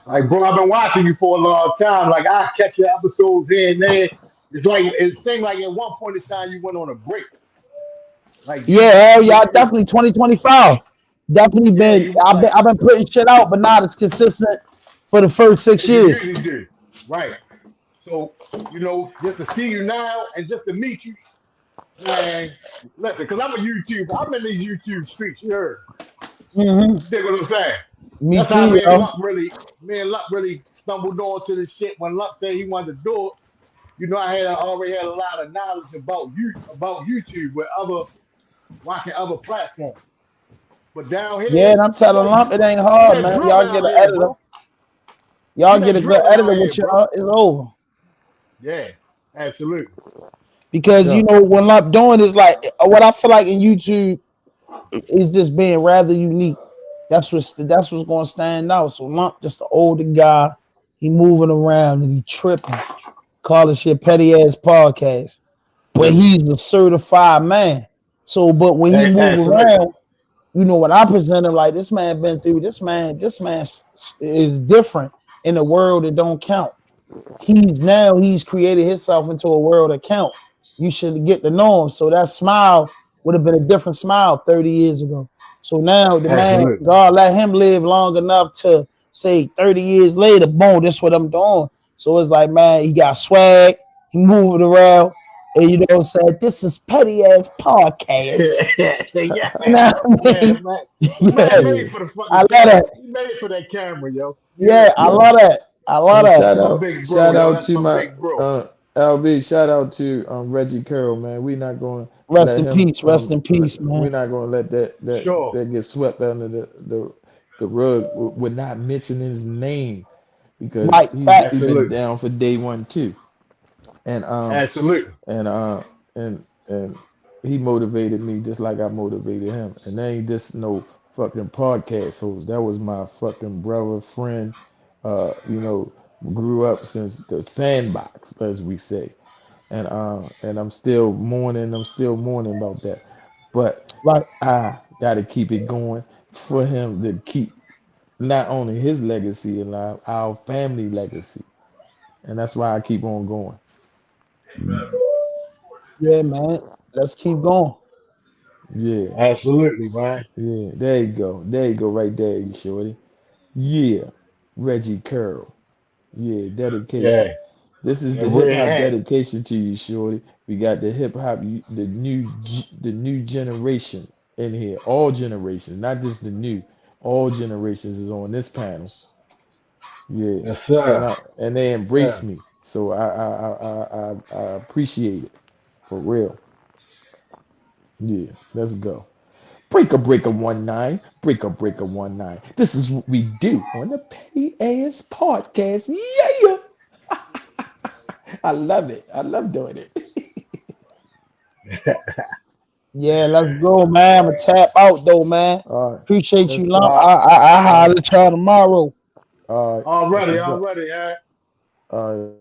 Speaker 6: Like, bro, I've been watching you for a long time. Like, I catch your episodes here and there. It's like, it seemed like at one point in time you went on a break.
Speaker 4: Like, yeah, definitely 2025. Definitely been. I've been putting shit out, but not as consistent for the first 6 years.
Speaker 6: You did. Right. So, you know, just to see you now and just to meet you, man. Listen, because I'm a YouTuber. I'm in these YouTube streets. You heard?
Speaker 4: Mm-hmm.
Speaker 6: You dig what I'm saying?
Speaker 4: Me
Speaker 6: That's
Speaker 4: too,
Speaker 6: how me and Luck really stumbled on to this shit when Luck said he wanted to do it. You know, I already had a lot of knowledge about YouTube with watching other platforms. But down here,
Speaker 4: yeah, and I'm telling Lump, it ain't hard, man. Y'all get an editor. Bro. Y'all get a good editor with y'all, it's over.
Speaker 6: Yeah, absolutely.
Speaker 4: Because you know what Lump doing is like what I feel like in YouTube is just being rather unique. That's what's gonna stand out. So Lump, just the older guy, he moving around and he tripping, calling shit petty ass podcast. But he's a certified man. So, but when he move
Speaker 6: Absolutely.
Speaker 4: around, you know, when I present him like this man been through, this man is different in a world that don't count. He's created himself into a world that count. You should get to know him. So that smile would have been a different smile 30 years ago. So now the man,
Speaker 6: Absolutely.
Speaker 4: God let him live long enough to say 30 years later, boom, that's what I'm doing. So it's like, man, he got swag, he moving around, and you know what I'm saying? This is petty ass podcast.
Speaker 6: yeah,
Speaker 4: You know what I
Speaker 6: yeah,
Speaker 4: mean?
Speaker 6: man.
Speaker 4: Yeah,
Speaker 6: Man made for the
Speaker 4: I
Speaker 6: fucking
Speaker 4: love
Speaker 6: camera.
Speaker 4: that.
Speaker 6: He made it for that camera, yo.
Speaker 4: Yeah, I
Speaker 1: Yeah.
Speaker 4: love that. I love
Speaker 1: And
Speaker 4: that.
Speaker 6: That's my big bro,
Speaker 1: shout
Speaker 6: yo.
Speaker 1: out
Speaker 6: That's
Speaker 1: to
Speaker 6: my
Speaker 1: my
Speaker 6: big bro.
Speaker 1: LB. Shout out to Reggie Curl, man. We not going to
Speaker 4: Rest
Speaker 1: let
Speaker 4: in
Speaker 1: him.
Speaker 4: peace. Rest in peace,
Speaker 1: We're
Speaker 4: man.
Speaker 1: not going to let
Speaker 6: Sure.
Speaker 1: that get swept under the rug. We're not mentioning his name because
Speaker 4: Right,
Speaker 1: he's
Speaker 4: facts.
Speaker 1: been
Speaker 6: Absolutely.
Speaker 1: down for day one too, and
Speaker 6: Absolutely.
Speaker 1: and and he motivated me just like I motivated him. And they ain't just no fucking podcast host. That was my fucking brother, friend. You know, grew up since the sandbox, as we say. And I'm still mourning. I'm still mourning about that. But
Speaker 4: Right.
Speaker 1: I got to keep it going for him to keep not only his legacy alive, our family legacy, and that's why I keep on going.
Speaker 4: Yeah, man. Let's keep going.
Speaker 1: Yeah,
Speaker 6: Absolutely, man.
Speaker 1: yeah. There you go. There you go. Right there, you shorty. Yeah, Reggie Curl. Yeah, dedication.
Speaker 6: Yeah.
Speaker 1: This is
Speaker 6: Yeah,
Speaker 1: the hip
Speaker 6: Red
Speaker 1: hop
Speaker 6: Hat.
Speaker 1: dedication to you, shorty. We got the hip hop, the new generation in here. All generations, not just the new. All generations is on this panel. Yeah,
Speaker 6: Yes, sir.
Speaker 1: and they
Speaker 6: Yeah.
Speaker 1: embrace me, so I appreciate it for real. Yeah, let's go. Breaker 19. This is what we do on the Petty Ass Podcast. Yeah, I love it. I love doing it.
Speaker 4: Yeah, let's go, man. I'm gonna tap out though, man.
Speaker 1: All right,
Speaker 4: Appreciate you,
Speaker 1: let's
Speaker 4: Lump.
Speaker 1: go.
Speaker 6: Uh,
Speaker 4: I
Speaker 1: All
Speaker 4: holler
Speaker 1: right,
Speaker 4: at y'all tomorrow.
Speaker 1: all right. That's
Speaker 6: already,
Speaker 1: what's up.
Speaker 6: already, yeah.
Speaker 1: All right.